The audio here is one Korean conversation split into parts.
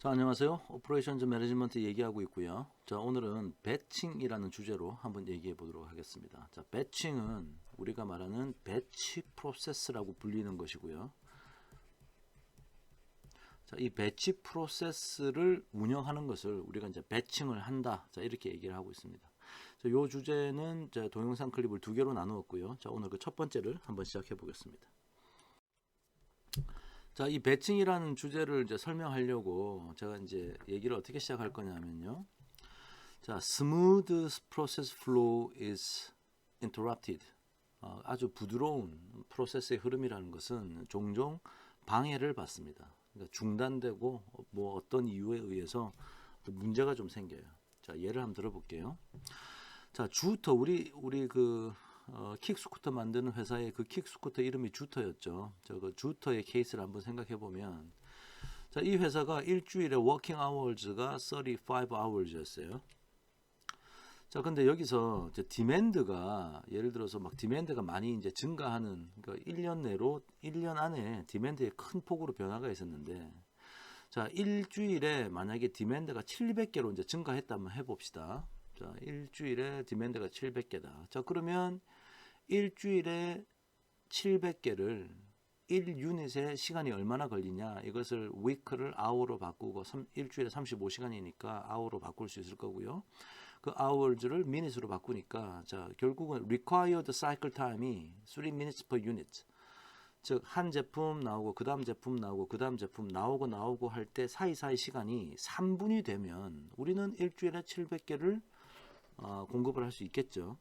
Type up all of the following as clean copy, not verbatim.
자, 안녕하세요. 오퍼레이션즈 매니지먼트 얘기하고 있고요. 자, 오늘은 배칭이라는 주제로 한번 얘기해 보도록 하겠습니다. 자, 배칭은 우리가 말하는 배치 프로세스라고 불리는 것이고요. 자, 이 배치 프로세스를 운영하는 것을 우리가 이제 배칭을 한다. 자, 이렇게 얘기를 하고 있습니다. 자, 요 주제는 자, 동영상 클립을 두 개로 나누었고요. 자, 오늘 그 첫 번째를 한번 시작해 보겠습니다. 자, 이 배칭이라는 주제를 이제 설명하려고 제가 이제 얘기를 어떻게 시작할 거냐면요. 자, smooth process flow is interrupted. 아주 부드러운 프로세스의 흐름이라는 것은 종종 방해를 받습니다. 그러니까 중단되고 뭐 어떤 이유에 의해서 또 문제가 좀 생겨요. 자, 예를 한번 들어볼게요. 자, 주터 우리 그 킥스쿠터 만드는 회사의 그 킥스쿠터 이름이 주터였죠. 그 주터의 케이스를 한번 생각해 보면, 자, 이 회사가 일주일에 워킹 아워즈가 35 hours였어요. 자, 근데 여기서 이제 디맨드가 예를 들어서 막 디맨드가 많이 이제 증가하는, 그러니까 1년 안에 디맨드에 큰 폭으로 변화가 있었는데, 자, 일주일에 만약에 디맨드가 700개로 이제 증가했다면 해봅시다. 자, 일주일에 디맨드가 700개다. 자, 그러면 일주일에 700개를 1유닛에 시간이 얼마나 걸리냐, 이것을 week를 hour로 바꾸고 일주일에 35시간이니까 hour로 바꿀 수 있을 거고요. 그 hours를 minutes로 바꾸니까 자, 결국은 required cycle time이 3 minutes per unit. 즉, 한 제품 나오고 그 다음 제품 나오고 그 다음 제품 나오고 할 때 사이사이 시간이 3분이 되면 우리는 일주일에 700개를 공급을 할 수 있겠죠.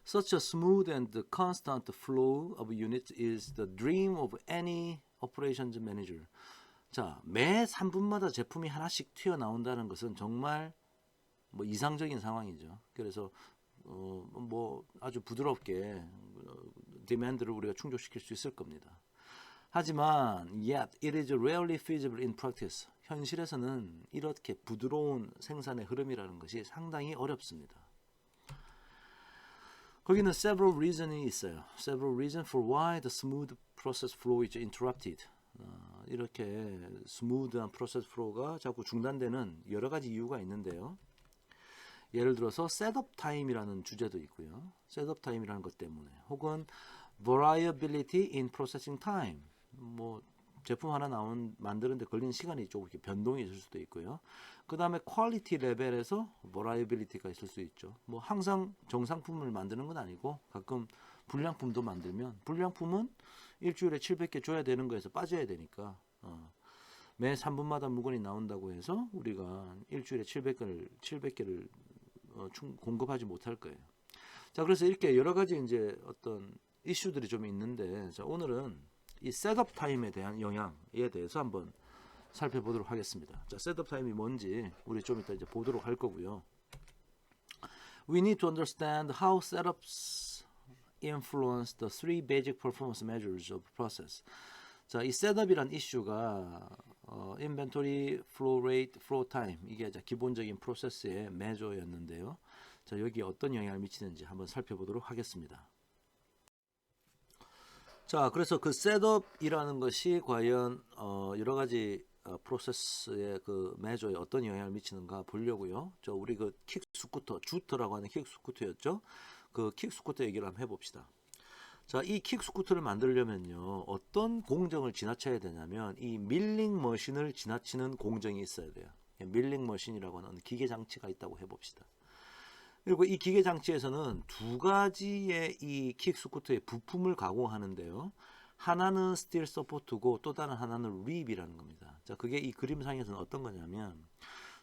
Such a smooth and constant flow of units is the dream of any operations manager. 자, 매 3분마다 제품이 하나씩 튀어나온다는 것은 정말 뭐 이상적인 상황이죠. 그래서 뭐 아주 부드럽게 디맨드를 우리가 충족시킬 수 있을 겁니다. 하지만 yet it is rarely feasible in practice. 현실에서는 이렇게 부드러운 생산의 흐름이라는 것이 상당히 어렵습니다. 거기는 several reason이 있어요. Several reasons for why the smooth process flow is interrupted. 이렇게 스무드한 프로세스 플로우가 자꾸 중단되는 여러 가지 이유가 있는데요. 예를 들어서 셋업 타임이라는 주제도 있고요. 셋업 타임이라는 것 때문에, 혹은 variability in processing time. 뭐 제품 하나 만드는데 걸리는 시간이 조금 이렇게 변동이 있을 수도 있고요. 그 다음에 퀄리티 레벨에서 variability가 있을 수 있죠. 뭐 항상 정상품을 만드는 건 아니고 가끔 불량품도 만들면 불량품은 일주일에 700개 줘야 되는 거에서 빠져야 되니까 매 3분마다 물건이 나온다고 해서 우리가 일주일에 700개를 공급하지 못할 거예요. 자, 그래서 이렇게 여러 가지 이제 어떤 이슈들이 좀 있는데, 자, 오늘은 이 셋업 타임에 대한 영향에 대해서 한번 살펴보도록 하겠습니다. 자, 셋업 타임이 뭔지 우리 좀 이따 이제 보도록 할 거고요. We need to understand how setups influence the three basic performance measures of process. 자, 이 셋업이란 이슈가 inventory, flow rate, flow time, 이게 이제 기본적인 프로세스의 메저였는데요. 자, 여기에 어떤 영향을 미치는지 한번 살펴보도록 하겠습니다. 자, 그래서 그 셋업이라는 것이 과연 여러 가지 프로세스의 그 메저에 어떤 영향을 미치는가 보려고요. 저 우리 그 킥스쿠터, 주터라고 하는 킥스쿠터였죠. 그 킥스쿠터 얘기를 한번 해봅시다. 자, 이 킥스쿠터를 만들려면요, 어떤 공정을 지나쳐야 되냐면 이 밀링 머신을 지나치는 공정이 있어야 돼요. 밀링 머신이라고 하는 기계 장치가 있다고 해봅시다. 그리고 이 기계 장치에서는 두 가지의 이 킥스쿠터의 부품을 가공하는데요. 하나는 스틸 서포트고 또 다른 하나는 립이라는 겁니다. 자, 그게 이 그림상에서는 어떤 거냐면,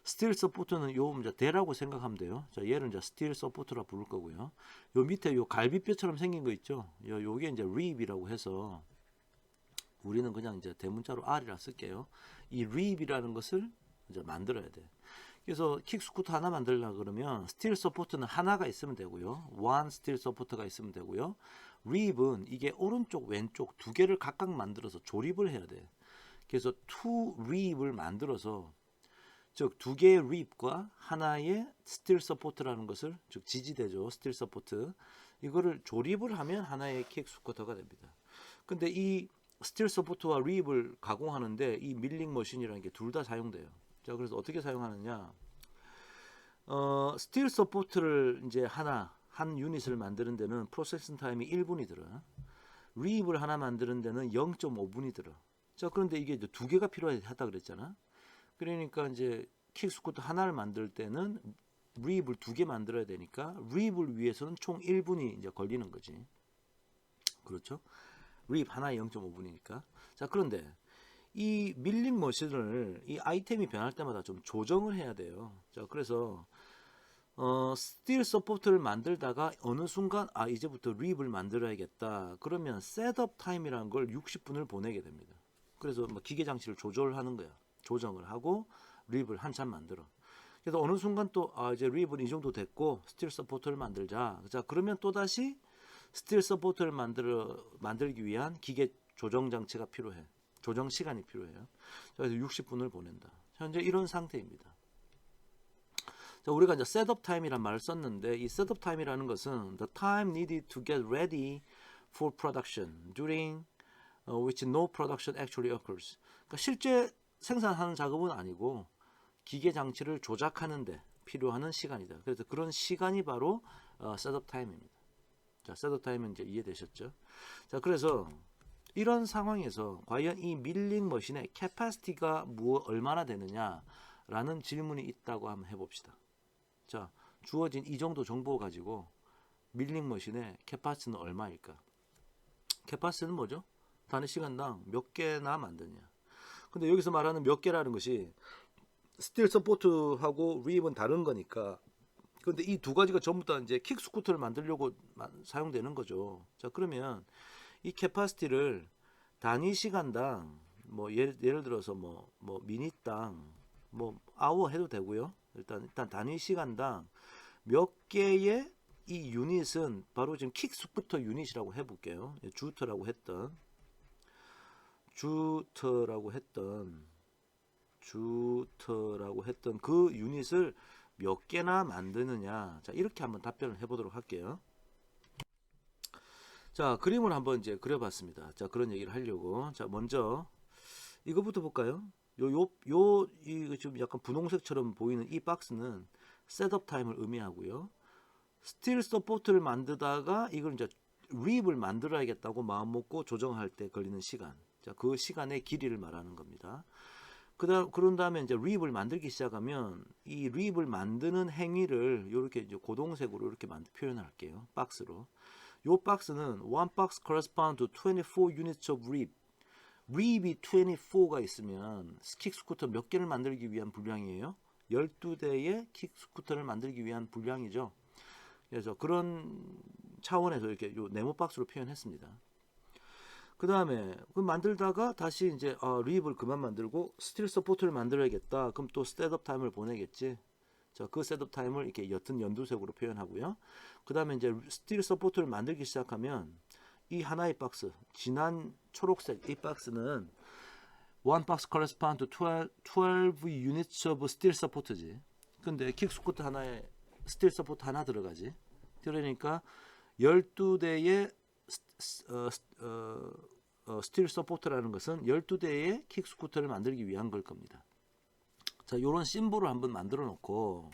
스틸 서포트는 요 이제 대라고 생각하면 돼요. 자, 얘를 이제 스틸 서포트라 부를 거고요. 요 밑에 요 갈비뼈처럼 생긴 거 있죠. 요게 이제 립이라고 해서 우리는 그냥 이제 대문자로 R이라 쓸게요. 이 립이라는 것을 이제 만들어야 돼. 그래서 킥스쿠터 하나 만들려고 그러면 스틸 서포트는 하나가 있으면 되고요. 원 스틸 서포트가 있으면 되고요. 립은 이게 오른쪽 왼쪽 두 개를 각각 만들어서 조립을 해야 돼. 그래서 투 립을 만들어서, 즉 두 개의 립과 하나의 스틸 서포트라는 것을, 즉 지지대죠, 스틸 서포트, 이거를 조립을 하면 하나의 킥스쿠터가 됩니다. 근데 이 스틸 서포트와 리입을 가공하는데 이 밀링 머신이라는 게 둘 다 사용돼요. 자, 그래서 어떻게 사용하느냐? 스틸 서포트를 이제 한 유닛을 만드는 데는 프로세싱 타임이 1분이 들어. 리입을 하나 만드는 데는 0.5분이 들어. 자, 그런데 이게 이제 두 개가 필요하다 그랬잖아. 그러니까 이제 킥 스쿠터 하나를 만들 때는 리입을 두 개 만들어야 되니까 리입을 위해서는 총 1분이 이제 걸리는 거지. 그렇죠? 리입 하나에 0.5분이니까. 자, 그런데 이 밀링 머신을 이 아이템이 변할 때마다 좀 조정을 해야 돼요. 자, 그래서 스틸 서포트를 만들다가 어느 순간 이제부터 리입을 만들어야겠다. 그러면 셋업 타임이라는 걸 60분을 보내게 됩니다. 그래서 뭐 기계 장치를 조절하는 거야. 조정을 하고 리입을 한참 만들어. 그래서 어느 순간 또 이제 리입은 이 정도 됐고 스틸 서포트를 만들자. 자, 그러면 또 다시 스틸 서포트를 만들기 위한 기계 조정 장치가 필요해. 조정 시간이 필요해요. 그래서 60분을 보낸다. 현재 이런 상태입니다. 자, 우리가 이제 셋업 타임이란 말을 썼는데 이 셋업 타임이라는 것은 the time needed to get ready for production during which no production actually occurs. 그러니까 실제 생산하는 작업은 아니고 기계 장치를 조작하는데 필요한 시간이다. 그래서 그런 시간이 바로 셋업 타임입니다. 자, 셋업 타임은 이제 이해되셨죠? 자, 그래서 이런 상황에서 과연 이 밀링 머신의 캐파시티가 얼마나 되느냐라는 질문이 있다고 한번 해봅시다. 자, 주어진 이 정도 정보 가지고 밀링 머신의 캐파시티는 얼마일까? 캐파시티는 뭐죠? 단위 시간당 몇 개나 만드냐. 근데 여기서 말하는 몇 개라는 것이 스틸 서포트하고 리입은 다른 거니까. 근데 이 두 가지가 전부 다 이제 킥 스쿠터를 만들려고 사용되는 거죠. 자, 그러면 이 캐파시티를 단위 시간당 뭐 예를 들어서 뭐 미닛당 뭐 아워 해도 되고요. 일단 단위 시간당 몇 개의 이 유닛은 바로 지금 킥 스쿠터 유닛이라고 해볼게요. 주터라고 했던 그 유닛을 몇 개나 만드느냐. 자, 이렇게 한번 답변을 해보도록 할게요. 자, 그림을 한번 이제 그려봤습니다. 자, 그런 얘기를 하려고. 자, 먼저 이거부터 볼까요? 이거 좀 약간 분홍색처럼 보이는 이 박스는 셋업 타임을 의미하고요. 스틸 서포트를 만들다가 이걸 이제 리입을 만들어야겠다고 마음 먹고 조정할 때 걸리는 시간. 자, 그 시간의 길이를 말하는 겁니다. 그런 다음에 이제 리입을 만들기 시작하면 이 리입을 만드는 행위를 이렇게 이제 고동색으로 이렇게 표현할게요. 박스로. 요 박스는 one box correspond to 24 units of reap. reap이 24가 있으면 킥 스쿠터 몇 개를 만들기 위한 분량이에요? 12대의 킥 스쿠터를 만들기 위한 분량이죠. 그래서 그런 차원에서 이렇게 요 네모 박스로 표현했습니다. 그 다음에 그 만들다가 다시 이제 리입을 그만 만들고 스틸 서포트를 만들어야겠다. 그럼 또 셋업 타임을 보내겠지. 자, 그 셋업 타임을 이렇게 옅은 연두색으로 표현하고요. 그 다음에 이제 스틸 서포트를 만들기 시작하면 이 하나의 박스, 진한 초록색 이 박스는 one box correspond to 12 units of steel support지. 근데 킥 스쿠터 하나에 스틸 서포트 하나 들어가지. 그러니까 12대의 스틸 서포트라는 것은 12대의 킥 스쿠터를 만들기 위한 걸 겁니다. 자, 이런 심볼을 한번 만들어 놓고,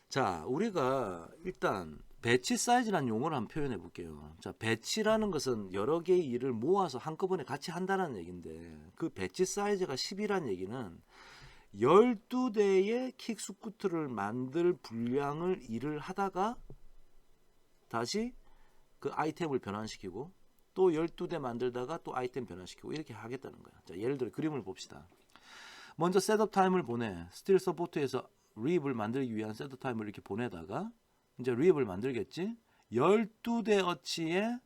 자, 우리가 일단 배치 사이즈라는 용어를 한번 표현해 볼게요. 자, 배치라는 것은 여러 개의 일을 모아서 한꺼번에 같이 한다는 얘기인데, 그 배치 사이즈가 10이라는 얘기는 12대의 킥 스쿠터를 만들 분량을 일을 하다가 다시 그 아이템을 변환시키고 또 12대 만들다가 또 아이템 변환시키고 이렇게 하겠다는 거야. 자, 예를 들어 그림을 봅시다. 먼저 셋업 타임을 보내. 스틸 서포트에서 리입을 만들기 위한 셋업 타임을 이렇게 보내다가 이제 리입을 만들겠지. 12대 어치의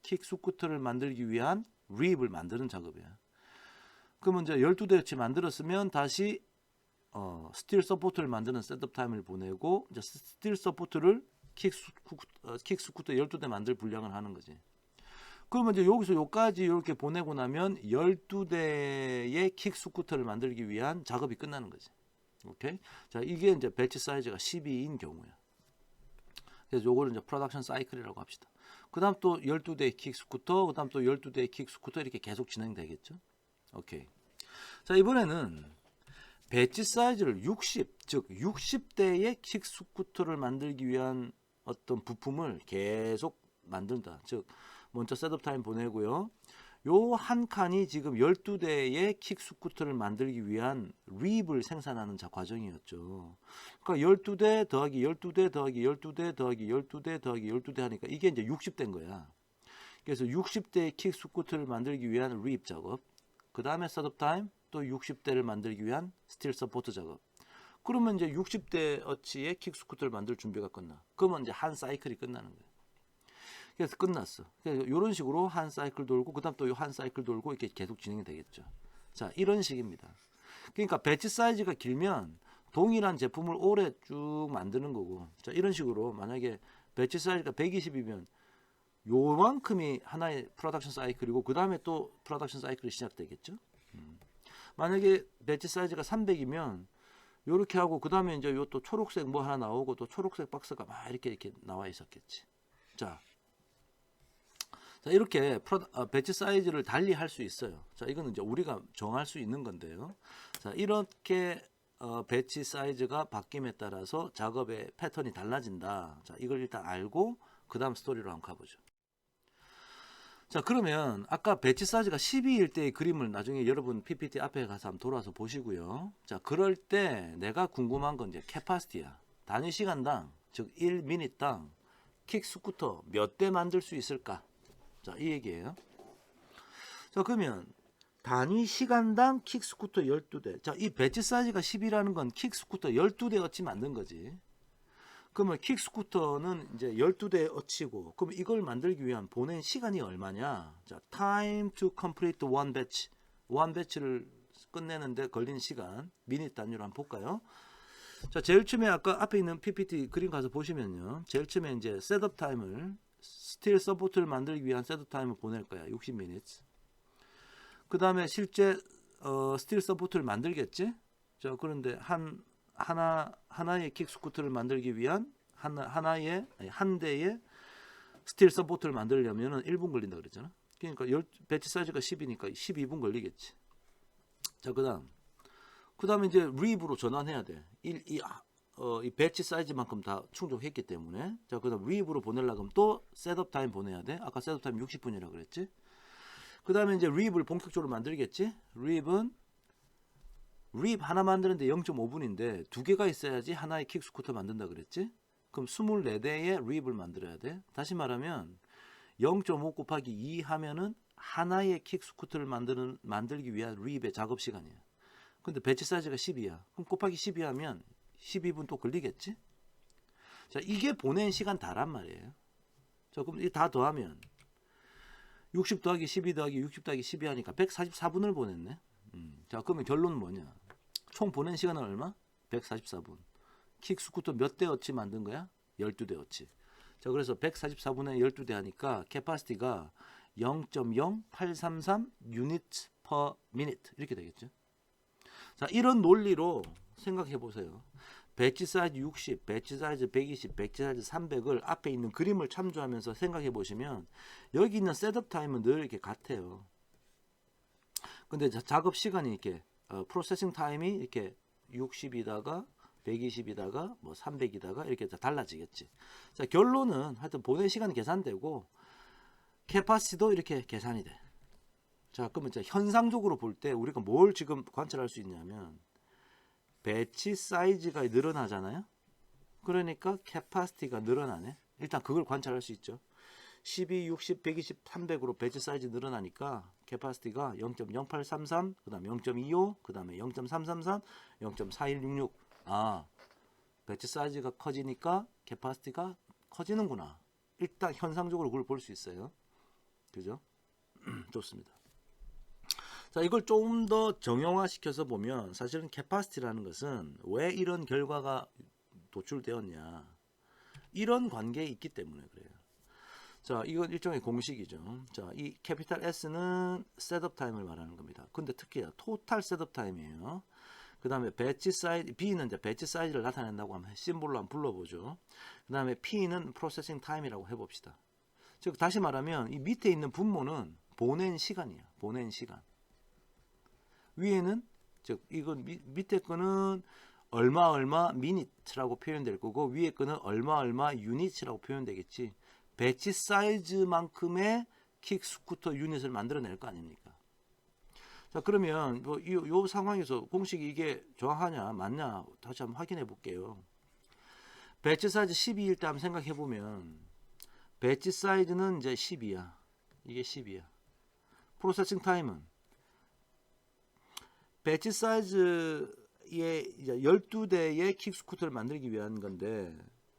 킥 스쿠터를 만들기 위한 리입을 만드는 작업이야. 그러면 이제 12대 어치 만들었으면 다시 스틸 서포트를 만드는 셋업 타임을 보내고 이제 스틸 서포트를 킥 스쿠터 12대 만들 분량을 하는 거지. 그러면 이제 여기서 여기까지 이렇게 보내고 나면 12대의 킥 스쿠터를 만들기 위한 작업이 끝나는 거지. 오케이? 자, 이게 이제 배치 사이즈가 12인 경우야. 그래서 요거를 이제 프로덕션 사이클이라고 합시다. 그 다음 또 12대의 킥 스쿠터, 그 다음 또 12대의 킥 스쿠터 이렇게 계속 진행되겠죠. 오케이. 자, 이번에는 배지 사이즈를 60, 즉 60대의 킥 스쿠터를 만들기 위한 어떤 부품을 계속 만든다. 즉 먼저 셋업 타임 보내고요. 요 한 칸이 지금 12대의 킥 스쿠터를 만들기 위한 립을 생산하는 과정이었죠. 그러니까 12대 더하기 12대 더하기 12대 더하기 12대 더하기 12대 하니까 이게 이제 60대인 거야. 그래서 60대의 킥 스쿠터를 만들기 위한 립 작업. 그 다음에 셋업 타임 또 60대를 만들기 위한 스틸 서포트 작업. 그러면 이제 60대 어치의 킥 스쿠터를 만들 준비가 끝나. 그러면 이제 한 사이클이 끝나는 거예요. 그래서 끝났어. 그래서 이런 식으로 한 사이클 돌고 그다음 또 한 사이클 돌고 이렇게 계속 진행이 되겠죠. 자, 이런 식입니다. 그러니까 배치 사이즈가 길면 동일한 제품을 오래 쭉 만드는 거고. 자, 이런 식으로 만약에 배치 사이즈가 120이면 요만큼이 하나의 프로덕션 사이클이고 그다음에 또 프로덕션 사이클이 시작되겠죠. 만약에 배치 사이즈가 300이면 요렇게 하고 그다음에 이제 요 또 초록색 뭐 하나 나오고 또 초록색 박스가 막 이렇게 나와 있었겠지. 자, 이렇게 배치 사이즈를 달리 할 수 있어요. 자, 이거는 이제 우리가 정할 수 있는 건데요. 자, 이렇게 배치 사이즈가 바뀜에 따라서 작업의 패턴이 달라진다. 자, 이걸 일단 알고 그 다음 스토리로 한번 가보죠. 자, 그러면 아까 배치 사이즈가 12일 때의 그림을 나중에 여러분 PPT 앞에 가서 한번 돌아서 보시고요. 자, 그럴 때 내가 궁금한 건 이제 캐파시티야. 단위 시간당, 즉 1미닛당 킥 스쿠터 몇 대 만들 수 있을까? 자, 이 얘기예요. 자, 그러면 단위 시간당 킥 스쿠터 12대. 자, 이 배치 사이즈가 10이라는 건 킥 스쿠터 12대 어치 만든 거지. 그러면 킥 스쿠터는 이제 12대 어치고, 그럼 이걸 만들기 위한 보낸 시간이 얼마냐? 자, time to complete one batch. one batch를 끝내는데 걸린 시간, 미닛 단위로 한번 볼까요? 자, 제일 처음에 아까 앞에 있는 PPT 그림 가서 보시면요. 제일 처음에 이제 셋업 타임을 스틸 서포트를 만들기 위한 셋업 타임을 보낼 거야. 60minutes. 그 다음에 실제 스틸 서포트를 만들겠지? 자, 그런데 하나의 킥 스쿠터를 만들기 위한 한 대의 스틸 서포트를 만들려면은 1분 걸린다 그랬잖아. 그러니까 배치 사이즈가 10이니까 12분 걸리겠지. 자, 그다음에 이제 립으로 전환해야 돼. 이 배치 사이즈만큼 다 충족했기 때문에. 자, 그다음 립으로 보내려고 하면 또 셋업 타임 보내야 돼. 아까 셋업 타임 60분이라고 그랬지. 그다음에 이제 립을 본격적으로 만들겠지. 립 하나 만드는데 0.5분인데 두 개가 있어야지 하나의 킥 스쿠터 만든다 그랬지. 그럼 24대의 립을 만들어야 돼. 다시 말하면 0.5 곱하기 2 하면은 하나의 킥 스쿠터를 만들기 위한 립의 작업 시간이야. 근데 배치 사이즈가 10이야. 그럼 곱하기 12 하면 12분 또 걸리겠지? 자, 이게 보낸 시간 다란 말이에요. 자, 그럼 이 다 더하면 60 더하기 12 더하기 60 더하기 12 하니까 144분을 보냈네. 자, 그러면 결론은 뭐냐? 총 보낸 시간은 얼마? 144분. 킥 스쿠터 몇 대 어치 만든 거야? 12대 어치. 자, 그래서 144분에 12대 하니까 캐파시티가 0.0833 유니트 퍼 미닛 이렇게 되겠죠. 자, 이런 논리로 생각해 보세요. 배치 사이즈 60, 배치 사이즈 120, 배치 사이즈 300을 앞에 있는 그림을 참조하면서 생각해 보시면 여기 있는 셋업 타임은 늘 이렇게 같아요. 근데 작업 시간이 이렇게 프로세싱 타임이 이렇게 60이다가 120이다가 뭐 300이다가 이렇게 달라지겠지. 자, 결론은 하여튼 보낸 시간이 계산되고 캐파시티도 이렇게 계산이 돼. 자, 그러면 이제 현상적으로 볼 때 우리가 뭘 지금 관찰할 수 있냐면 배치 사이즈가 늘어나잖아요. 그러니까 캐파시티가 늘어나네. 일단 그걸 관찰할 수 있죠. 12, 60, 120, 300으로 배치 사이즈 늘어나니까 캐파시티가 0.0833, 그 다음에 0.25, 그 다음에 0.333, 0.4166. 아, 배치 사이즈가 커지니까 캐파시티가 커지는구나. 일단 현상적으로 그걸 볼 수 있어요. 그죠? 좋습니다. 자, 이걸 좀 더 정형화 시켜서 보면 사실은 캐파시티라는 것은 왜 이런 결과가 도출되었냐, 이런 관계에 있기 때문에 그래요. 자, 이건 일종의 공식이죠. 자, 이 캐피탈 S는 셋업 타임을 말하는 겁니다. 근데 특히 토탈 셋업 타임이에요. 그 다음에 배치 사이즈, B는 이제 배치 사이즈를 나타낸다고 하면 심볼로 한번 불러보죠. 그 다음에 P는 프로세싱 타임이라고 해봅시다. 즉 다시 말하면 이 밑에 있는 분모는 보낸 시간이야. 보낸 시간. 위에는 즉 이건 밑에 거는 얼마 미니트라고 표현될 거고 위에 거는 얼마 유닛이라고 표현되겠지. 배치 사이즈만큼의 킥 스쿠터 유닛을 만들어낼 거 아닙니까? 자, 그러면 뭐 요 상황에서 공식이 이게 정확하냐 맞냐 다시 한번 확인해 볼게요. 배치 사이즈 12일 때 한번 생각해 보면 배치 사이즈는 이제 10이야. 이게 10이야. 프로세싱 타임은 배치 사이즈의 12대의 킥스쿠터를 만들기 위한 건데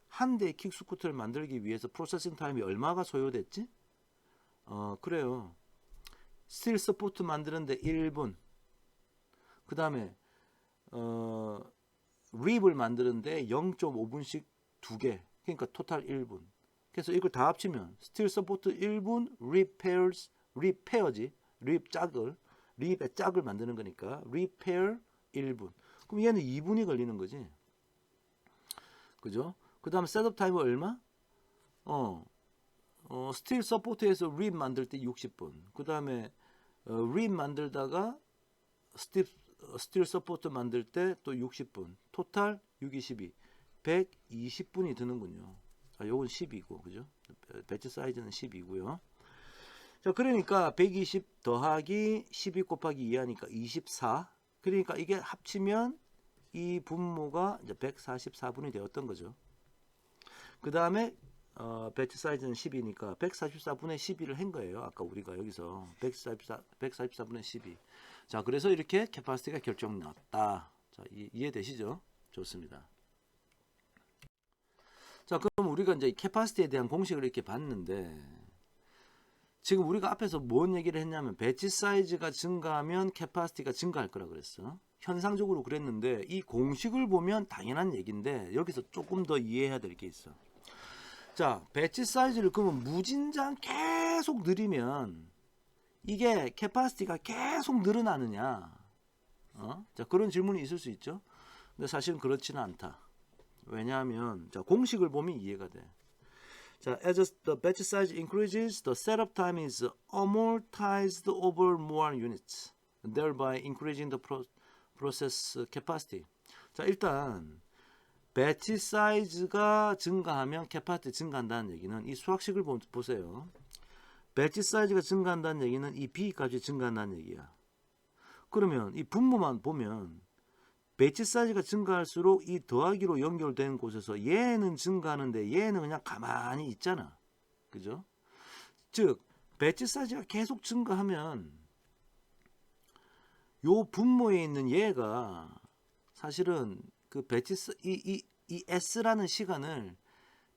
한 대의 킥스쿠터를 만들기 위해서 프로세싱 타임이 얼마가 소요됐지? 그래요. 스틸 서포트 만드는데 1분. 그 다음에 립을 만드는데 0.5분씩 2개. 그러니까 토탈 1분. 그래서 이걸 다 합치면 스틸 서포트 1분, 리페어지. 립의 짝을 만드는 거니까 리페어 1분. 그럼 얘는 2분이 걸리는 거지. 그죠? 그 다음 셋업 타임은 얼마? 스틸 서포트에서 립 만들 때 60분. 그 다음에 립 만들다가 스틸 서포트 만들 때 또 60분. 토탈 6, 22. 120분이 드는군요. 자, 요건 10이고, 그죠? 배치 사이즈는 10이고요. 자, 그러니까 120 더하기 12 곱하기 2 하니까 24. 그러니까 이게 합치면 이 분모가 이제 144분이 되었던 거죠. 그 다음에 배치 사이즈는 10이니까 144분의 12를 한 거예요. 아까 우리가 여기서 144분의 12. 자, 그래서 이렇게 캐파시티가 결정 났다. 자, 이해되시죠? 좋습니다. 자, 그럼 우리가 이제 캐파시티에 대한 공식을 이렇게 봤는데 지금 우리가 앞에서 뭔 얘기를 했냐면 배치 사이즈가 증가하면 캐파시티가 증가할 거라 그랬어. 현상적으로 그랬는데 이 공식을 보면 당연한 얘기인데 여기서 조금 더 이해해야 될 게 있어. 자, 배치 사이즈를 그러면 무진장 계속 늘리면 이게 캐파시티가 계속 늘어나느냐? 자, 그런 질문이 있을 수 있죠. 근데 사실은 그렇지는 않다. 왜냐하면 자, 공식을 보면 이해가 돼. 자, as the batch size increases, the setup time is amortized over more units, thereby increasing the process capacity. 자, 일단 배치 사이즈가 증가하면 캐파시티 증가한다는 얘기는 이 수학식을 보세요. 배치 사이즈가 증가한다는 얘기는 이 B 값이 증가한다는 얘기야. 그러면 이 분모만 보면 배치 사이즈가 증가할수록 이 더하기로 연결된 곳에서 얘는 증가하는데 얘는 그냥 가만히 있잖아. 그죠? 즉 배치 사이즈가 계속 증가하면 요 분모에 있는 얘가 사실은 그 배치 이 S라는 시간을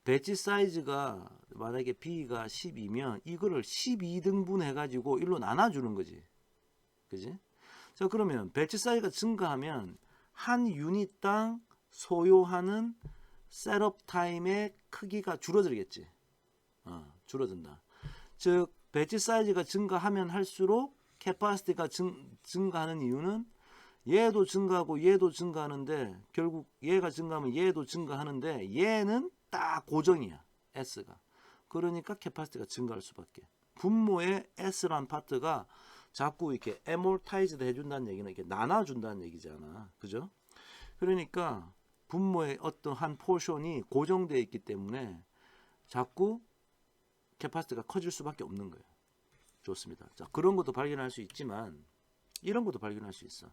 배치 사이즈가 만약에 B가 10이면 이거를 12등분 해가지고 일로 나눠주는 거지. 그지? 자, 그러면 배치 사이즈가 증가하면 한 유닛당 소요하는 셋업 타임의 크기가 줄어들겠지. 줄어든다. 즉 배치 사이즈가 증가하면 할수록 캐파시티가 증가하는 이유는 얘도 증가하고 얘도 증가하는데 결국 얘가 증가하면 얘도 증가하는데 얘는 딱 고정이야. S가. 그러니까 캐파시티가 증가할 수밖에. 분모의 S란 파트가 자꾸 이렇게 amortized 해준다는 얘기는 이렇게 나눠준다는 얘기잖아. 그죠? 그러니까 분모의 어떤 한 포션이 고정되어 있기 때문에 자꾸 캐파시티가 커질 수밖에 없는 거예요. 좋습니다. 자, 그런 것도 발견할 수 있지만 이런 것도 발견할 수 있어.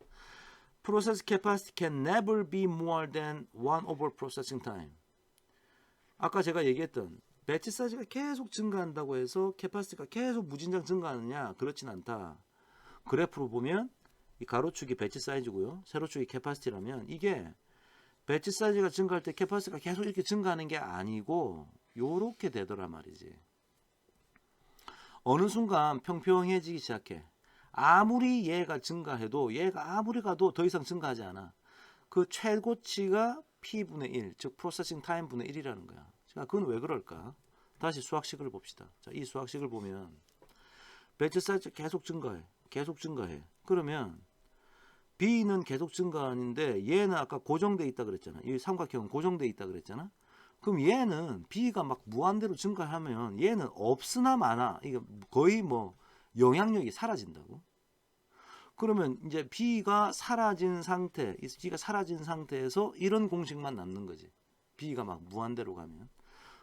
Process capacity can never be more than 1 over processing time. 아까 제가 얘기했던 배치 사이즈가 계속 증가한다고 해서 캐파시티가 계속 무진장 증가하느냐? 그렇진 않다. 그래프로 보면 이 가로축이 배치 사이즈고요. 세로축이 캐파시티라면 이게 배치 사이즈가 증가할 때 캐파시티가 계속 이렇게 증가하는 게 아니고 요렇게 되더란 말이지. 어느 순간 평평해지기 시작해. 아무리 얘가 증가해도 얘가 아무리 가도 더 이상 증가하지 않아. 그 최고치가 P분의 1, 즉 프로세싱 타임 분의 1이라는 거야. 자, 그건 왜 그럴까? 다시 수학식을 봅시다. 자, 이 수학식을 보면 배치 사이즈 계속 증가해. 계속 증가해. 그러면 B는 계속 증가하는데 얘는 아까 고정돼 있다 그랬잖아. 이 삼각형은 고정돼 있다 그랬잖아. 그럼 얘는 B가 막 무한대로 증가하면 얘는 없으나 마나 이게 거의 뭐 영향력이 사라진다고. 그러면 이제 B가 사라진 상태, B가 사라진 상태에서 이런 공식만 남는 거지. B가 막 무한대로 가면.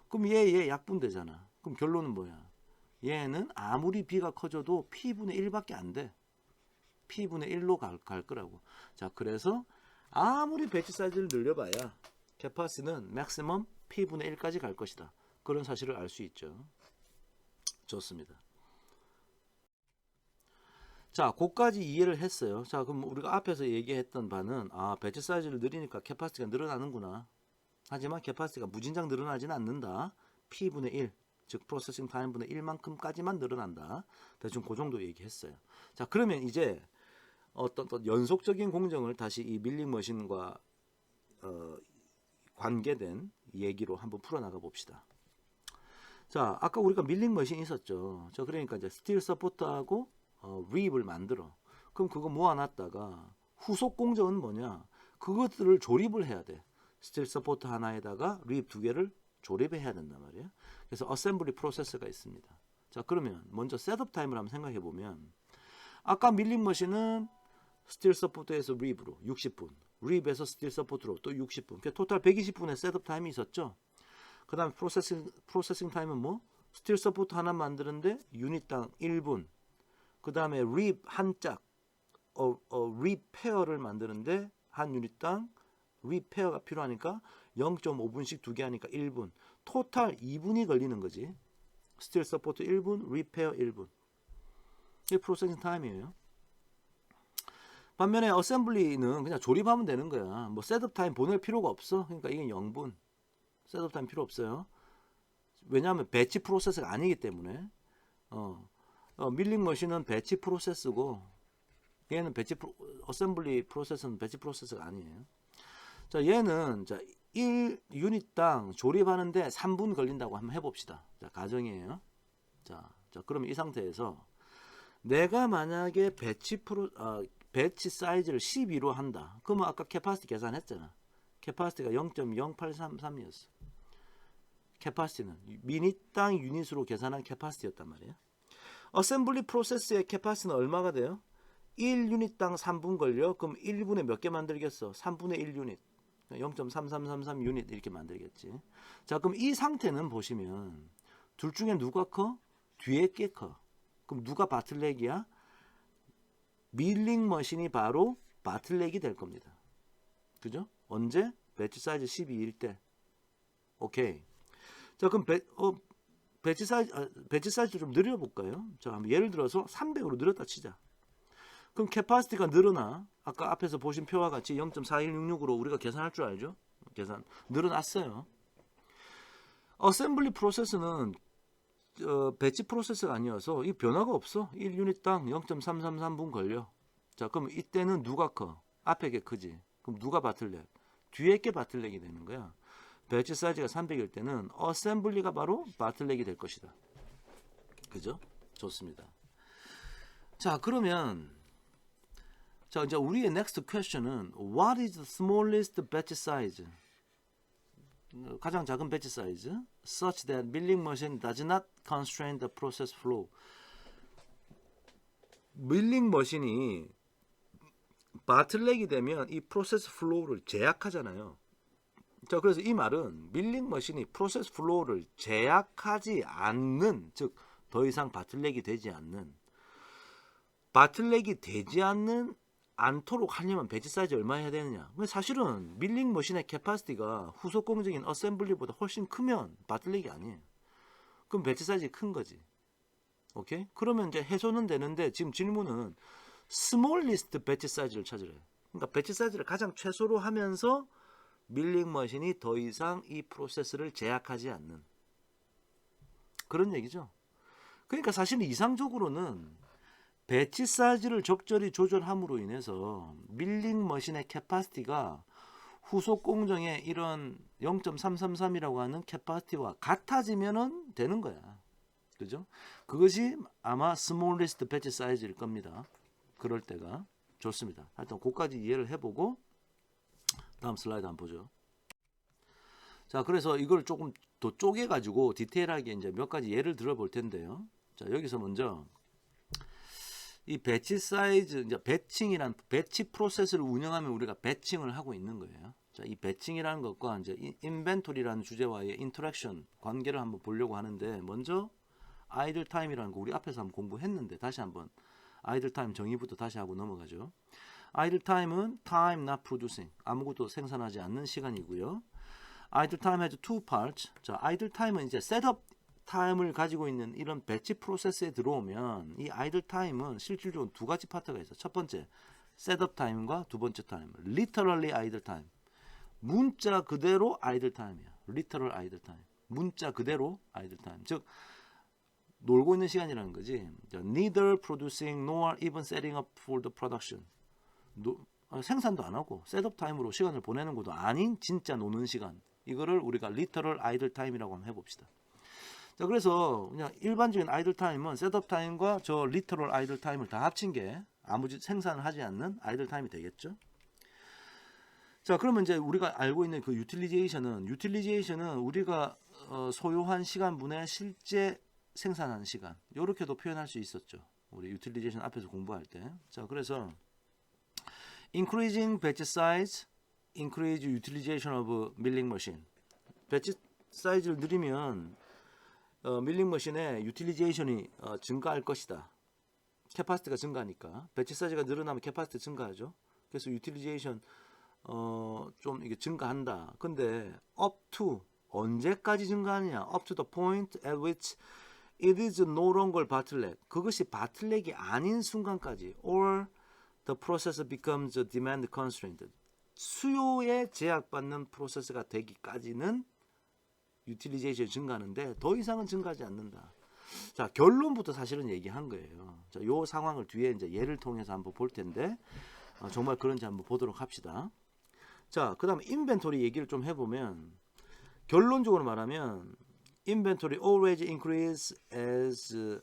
그럼 얘 약분되잖아. 그럼 결론은 뭐야? 얘는 아무리 B가 커져도 P분의 1밖에 안 돼. P분의 1로 갈 거라고. 자, 그래서 아무리 배치 사이즈를 늘려봐야 캐파시는 맥시멈 P분의 1까지 갈 것이다. 그런 사실을 알 수 있죠. 좋습니다. 자, 그까지 이해를 했어요. 자, 그럼 우리가 앞에서 얘기했던 바는 배치 사이즈를 늘리니까 캐파시티가 늘어나는구나. 하지만 캐파시티가 무진장 늘어나지는 않는다. P분의 1, 즉 프로세싱 타임분의 1만큼까지만 늘어난다. 대충 그 정도 얘기했어요. 자, 그러면 이제 어떤 또 연속적인 공정을 다시 이 밀링 머신과 관계된 얘기로 한번 풀어나가 봅시다. 자, 아까 우리가 밀링 머신이 있었죠. 자, 그러니까 이제 스틸 서포트하고 립을 만들어. 그럼 그거 모아놨다가 후속 공정은 뭐냐? 그것들을 조립을 해야 돼. 스틸 서포트 하나에다가 립 두 개를 조립해야 된단 말이에요. 그래서 어셈블리 프로세스가 있습니다. 자, 그러면 먼저 셋업 타임을 한번 생각해 보면 아까 밀링 머신은 스틸 서포트에서 립으로 60분, 립에서 스틸 서포트로 또 60분. 그러니까 토탈 120분의 셋업 타임이 있었죠. 그 다음에 프로세싱 타임은 뭐? 스틸 서포트 하나 만드는데 유닛당 1분. 그 다음에 립 한 짝, 립 페어를 만드는데 한 유닛당 립 페어가 필요하니까 0.5분씩 두 개 하니까 1분. 토탈 2분이 걸리는 거지. 스틸 서포트 1분, 립 페어 1분. 이게 프로세싱 타임이에요. 반면에 어셈블리는 그냥 조립하면 되는 거야. 뭐 셋업 타임 보낼 필요가 없어. 그러니까 이게 0분. 셋업 타임 필요 없어요. 왜냐하면 배치 프로세스가 아니기 때문에. 밀링 머신은 배치 프로세스고 얘는 어셈블리 프로세스는 배치 프로세스가 아니에요. 자, 얘는 자 1유닛당 조립하는데 3분 걸린다고 한번 해봅시다. 자, 가정이에요. 자, 그러면 이 상태에서 내가 만약에 배치 사이즈를 12로 한다. 그러면 아까 캐파시티 계산했잖아. 캐파시티가 0.0833이었어. 캐파시티는 미닛당 유닛으로 계산한 캐파시티였단 말이에요. 어셈블리 프로세스의 캐파시티는 얼마가 돼요? 1유닛당 3분 걸려. 그럼 1분에 몇 개 만들겠어? 3분의 1유닛. 0.3333 유닛 이렇게 만들겠지. 자, 그럼 이 상태는 보시면 둘 중에 누가 커? 뒤에 게 커. 그럼 누가 바틀렉이야? 밀링 머신이 바로 바틀렉이 될 겁니다. 그죠? 언제? 배치 사이즈 12일 때. 오케이. 자, 그럼 배치 사이즈 좀 늘려볼까요? 자, 예를 들어서 300으로 늘었다 치자. 그럼 캐파시티가 늘어나. 아까 앞에서 보신 표와 같이 0.4166으로 우리가 계산할 줄 알죠? 계산 늘어났어요. 어셈블리 프로세스는 배치 프로세스가 아니어서 이 변화가 없어. 1유닛당 0.333분 걸려. 자, 그럼 이때는 누가 커? 앞에 게 크지. 그럼 누가 바틀렉? 뒤에 게 바틀렉이 되는 거야. 배치 사이즈가 300일 때는 어셈블리가 바로 바틀렉이 될 것이다. 그죠? 좋습니다. 자, 그러면 자, 이제 우리의 next question은 What is the smallest batch size? 가장 작은 배치 사이즈 such that milling machine does not constrain the process flow. 밀링 머신이 바틀렉이 되면 이 프로세스 플로우를 제약하잖아요. 자, 그래서 이 말은 밀링 머신이 프로세스 플로우를 제약하지 않는, 즉 더 이상 바틀렉이 되지 않는, 바틀렉이 되지 않도록 하려면 배치 사이즈 얼마 해야 되느냐? 사실은 밀링 머신의 캐파시티가 후속 공정인 어셈블리보다 훨씬 크면 바틀렉이 아니에요. 그럼 배치 사이즈 큰 거지. 오케이? 그러면 이제 해소는 되는데 지금 질문은 스몰리스트 배치 사이즈를 찾으래요. 그러니까 배치 사이즈를 가장 최소로 하면서 밀링 머신이 더 이상 이 프로세스를 제약하지 않는 그런 얘기죠. 그러니까 사실은 이상적으로는 배치 사이즈를 적절히 조절함으로 인해서 밀링 머신의 캐파시티가 후속 공정의 이런 0.333이라고 하는 캐파시티와 같아지면 되는 거야. 그죠? 그것이 아마 스몰리스트 배치 사이즈일 겁니다. 그럴 때가 좋습니다. 하여튼 그까지 이해를 해보고 다음 슬라이드 한번 보죠. 자, 그래서 이걸 조금 더 쪼개 가지고 디테일하게 이제 몇 가지 예를 들어 볼 텐데요. 자, 여기서 먼저 이 배치 사이즈, 이제 배칭이란 배치 프로세스를 운영하면 우리가 배칭을 하고 있는 거예요. 자, 이 배칭이라는 것과 이제 인벤토리라는 주제와의 인터랙션 관계를 한번 보려고 하는데, 먼저 아이들 타임이라는 거 우리 앞에서 한번 공부했는데 다시 한번 아이들 타임 정의부터 다시 하고 넘어가죠. 아이들 타임은 time not producing, 아무것도 생산하지 않는 시간이고요. 아이들 타임 has two parts. 자, 아이들 타임은 이제 셋업 타임을 가지고 있는 이런 배치 프로세스에 들어오면 이 아이들 타임은 실질적으로 두 가지 파트가 있어요. 첫 번째 셋업 타임과 두 번째 타임, literally 아이들 타임. 문자 그대로 아이들 타임이야. literal 아이들 타임. 문자 그대로 아이들 타임. 즉 놀고 있는 시간이라는 거지. Neither producing nor even setting up for the production. 생산도 안 하고 셋업 타임으로 시간을 보내는 것도 아닌 진짜 노는 시간. 이거를 우리가 literal 아이들 타임이라고 한번 해봅시다. 자, 그래서 그냥 일반적인 아이들 타임은 셋업 타임과 저 literal 아이들 타임을 다 합친 게 아무 생산을 하지 않는 아이들 타임이 되겠죠. 자, 그러면 이제 우리가 알고 있는 그 유틸리제이션은 우리가 소요한 시간분의 실제 생산한 시간, 이렇게도 표현할 수 있었죠. 우리 유틸리제이션 앞에서 공부할 때. 자, 그래서 increasing batch size, increase utilization of milling machine. 배치 사이즈를 늘리면 밀링 머신의 유틸리제이션이 증가할 것이다. 캐파시티가 증가하니까. 배치 사이즈가 늘어나면 캐파시티 증가하죠. 그래서 유틸리제이션 좀 이게 증가한다. 근데 up to 언제까지 증가하느냐? up to the point at which it is no longer bottleneck. 그것이 바틀렉이 아닌 순간까지. or the process becomes a demand constraint. 수요에 제약받는 프로세스가 되기까지는 유틸리제이션이 증가하는데 더 이상은 증가하지 않는다. 자, 결론부터 사실은 얘기한 거예요. 자, 요 상황을 뒤에 이제 예를 통해서 한번 볼 텐데 정말 그런지 한번 보도록 합시다. 자, 그다음에 인벤토리 얘기를 좀 해보면, 결론적으로 말하면 inventory always increase as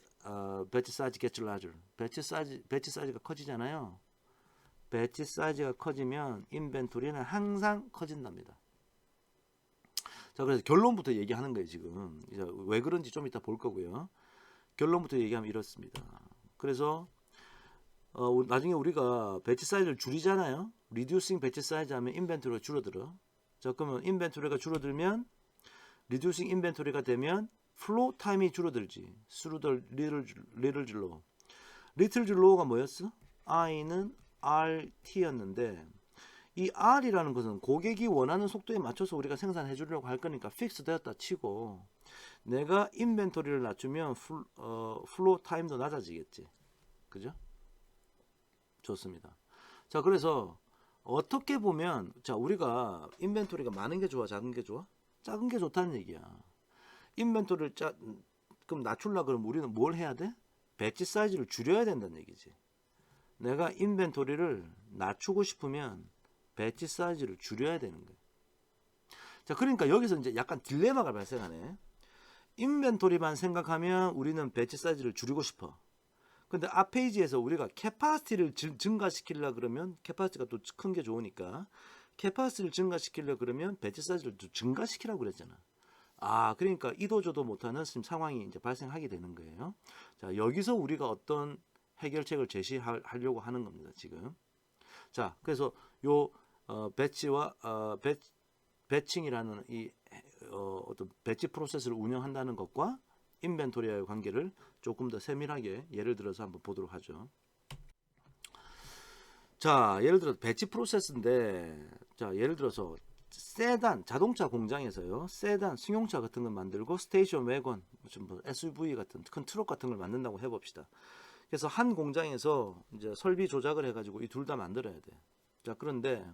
batch size gets larger. 배치 사이즈가 커지잖아요. 배치 사이즈가 커지면 인벤토리는 항상 커진답니다. 자, 그래서 결론부터 얘기하는 거예요. 지금 이제 왜 그런지 좀 이따 볼 거고요. 결론부터 얘기하면 이렇습니다. 그래서 나중에 우리가 배치 사이즈를 줄이잖아요. reducing 배치 사이즈 하면 인벤토리가 줄어들어. 자, 그러면 인벤토리가 줄어들면 reducing 인벤토리가 되면 flow 타임이 줄어들지. through the little low. little low가 뭐였어? I는 RT였는데 이 R이라는 것은 고객이 원하는 속도에 맞춰서 우리가 생산해 주려고 할 거니까 픽스 되었다 치고, 내가 인벤토리를 낮추면 flow 타임도 낮아지겠지. 그죠? 좋습니다. 자, 그래서 어떻게 보면, 자, 우리가 인벤토리가 많은 게 좋아, 작은 게 좋아? 작은 게 좋다는 얘기야. 인벤토리를 그럼 낮추려고 그러면 우리는 뭘 해야 돼? 배치 사이즈를 줄여야 된다는 얘기지. 내가 인벤토리를 낮추고 싶으면 배치 사이즈를 줄여야 되는 거야. 자, 그러니까 여기서 이제 약간 딜레마가 발생하네. 인벤토리만 생각하면 우리는 배치 사이즈를 줄이고 싶어. 근데 앞 페이지에서 우리가 캐파시티를 증가시키려 그러면, 캐파시티가 또 큰 게 좋으니까 캐파시티를 증가시키려 그러면 배치 사이즈를 증가시키라고 그랬잖아. 그러니까 이도저도 못하는 지금 상황이 이제 발생하게 되는 거예요. 자, 여기서 우리가 어떤 해결책을 제시하려고 하는 겁니다, 지금. 자, 그래서 요 배치와 배칭이라는 이 어떤 배치 프로세스를 운영한다는 것과 인벤토리와의 관계를 조금 더 세밀하게 예를 들어서 한번 보도록 하죠. 자, 예를 들어 배치 프로세스인데, 자, 예를 들어서 세단, 자동차 공장에서요, 세단, 승용차 같은 걸 만들고 스테이션 wägon, 뭐 SUV 같은 큰 트럭 같은 걸 만든다고 해봅시다. 그래서 한 공장에서 이제 설비 조작을 해가지고 이 둘 다 만들어야 돼. 자, 그런데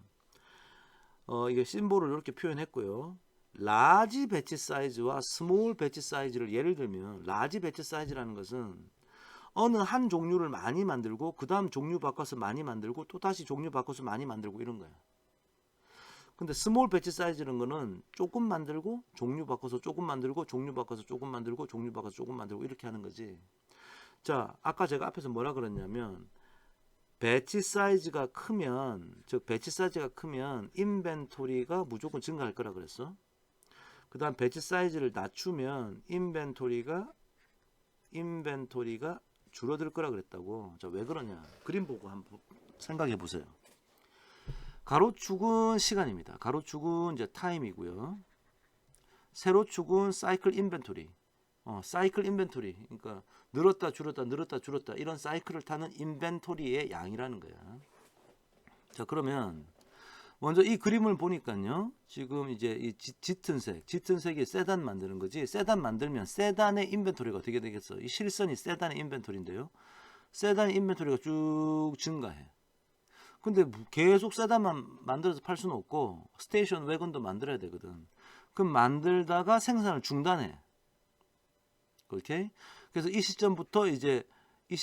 이게 심볼을 이렇게 표현했고요. 라지 배치 사이즈와 스몰 배치 사이즈를 예를 들면, 라지 배치 사이즈라는 것은 어느 한 종류를 많이 만들고 그 다음 종류 바꿔서 많이 만들고 또 다시 종류 바꿔서 많이 만들고 이런 거야. 근데 스몰 배치 사이즈는 거는 조금 만들고 종류 바꿔서 조금 만들고 종류 바꿔서 조금 만들고 종류 바꿔서 조금 만들고 이렇게 하는 거지. 자, 아까 제가 앞에서 뭐라 그랬냐면, 배치 사이즈가 크면, 즉 배치 사이즈가 크면 인벤토리가 무조건 증가할 거라 그랬어. 그 다음 배치 사이즈를 낮추면 인벤토리가 줄어들 거라 그랬다고. 자, 왜 그러냐? 그림 보고 한번 생각해 보세요. 가로축은 시간입니다. 가로축은 이제 타임이고요. 세로축은 사이클 인벤토리. 사이클 인벤토리. 그러니까 늘었다 줄었다 이런 사이클을 타는 인벤토리의 양이라는 거야. 자, 그러면 먼저 이 그림을 보니까요. 지금 이제 이 짙은 색이 세단 만드는 거지. 세단 만들면 세단의 인벤토리가 어떻게 되겠어? 이 실선이 세단의 인벤토리인데요. 세단의 인벤토리가 쭉 증가해. 근데 계속 세단만 만들어서 팔 수는 없고 스테이션 웨건도 만들어야 되거든. 그럼 만들다가 생산을 중단해. 오케이? 그래서 이 시점부터 이제 이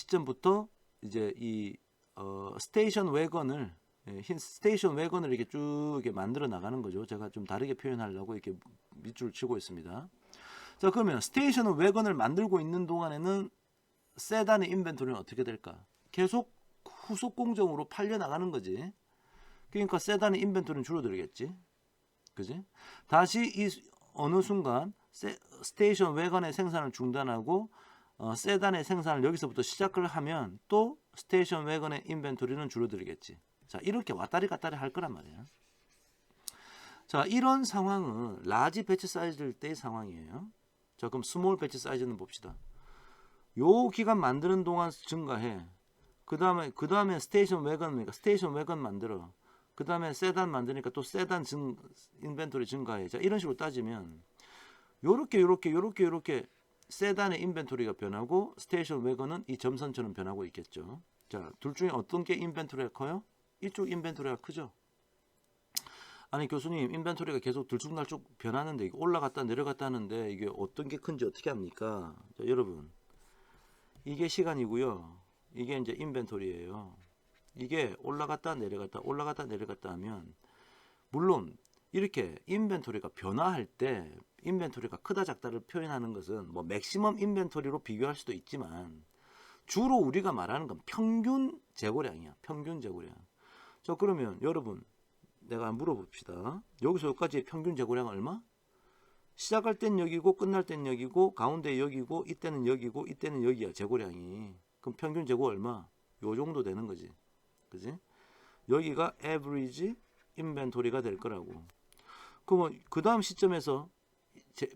스테이션 웨건을 흰 스테이션 웨건을 이렇게 쭉 이렇게 만들어 나가는 거죠. 제가 좀 다르게 표현하려고 이렇게 밑줄을 치고 있습니다. 자, 그러면 스테이션 웨건을 만들고 있는 동안에는 세단의 인벤토리는 어떻게 될까? 계속 후속 공정으로 팔려 나가는 거지. 그러니까 세단의 인벤토리는 줄어들겠지. 그지? 다시 이 어느 순간 스테이션 웨건의 생산을 중단하고 세단의 생산을 여기서부터 시작을 하면 또 스테이션 웨건의 인벤토리는 줄어들겠지. 자, 이렇게 왔다리 갔다리 할 거란 말이야. 자, 이런 상황은 라지 배치 사이즈일 때의 상황이에요. 자, 그럼 스몰 배치 사이즈는 봅시다. 요 기간 만드는 동안 증가해. 그 다음에 스테이션 웨건 만들어. 그 다음에 세단 만드니까 또 세단 인벤토리 증가해. 자, 이런 식으로 따지면 요렇게 세단의 인벤토리가 변하고 스테이션 웨건은 이 점선처럼 변하고 있겠죠. 자, 둘 중에 어떤 게 인벤토리가 커요? 이쪽 인벤토리가 크죠. 아니 교수님, 인벤토리가 계속 들쭉날쭉 변하는데 올라갔다 내려갔다 하는데 이게 어떤 게 큰지 어떻게 합니까? 자, 여러분, 이게 시간이고요. 이게 이제 인벤토리예요. 이게 올라갔다 내려갔다 하면 물론 이렇게 인벤토리가 변화할 때 인벤토리가 크다 작다를 표현하는 것은 뭐 맥시멈 인벤토리로 비교할 수도 있지만 주로 우리가 말하는 건 평균 재고량이야. 평균 재고량. 자, 그러면 여러분, 내가 물어봅시다. 여기서 여기까지의 평균 재고량 얼마? 시작할 땐 여기고 끝날 땐 여기고 가운데 여기고 이때는 여기고 이때는 여기야. 재고량이. 그럼 평균 재고 얼마? 요 정도 되는 거지. 그지? 여기가 average 인벤토리가 될 거라고. 그러면 그 다음 시점에서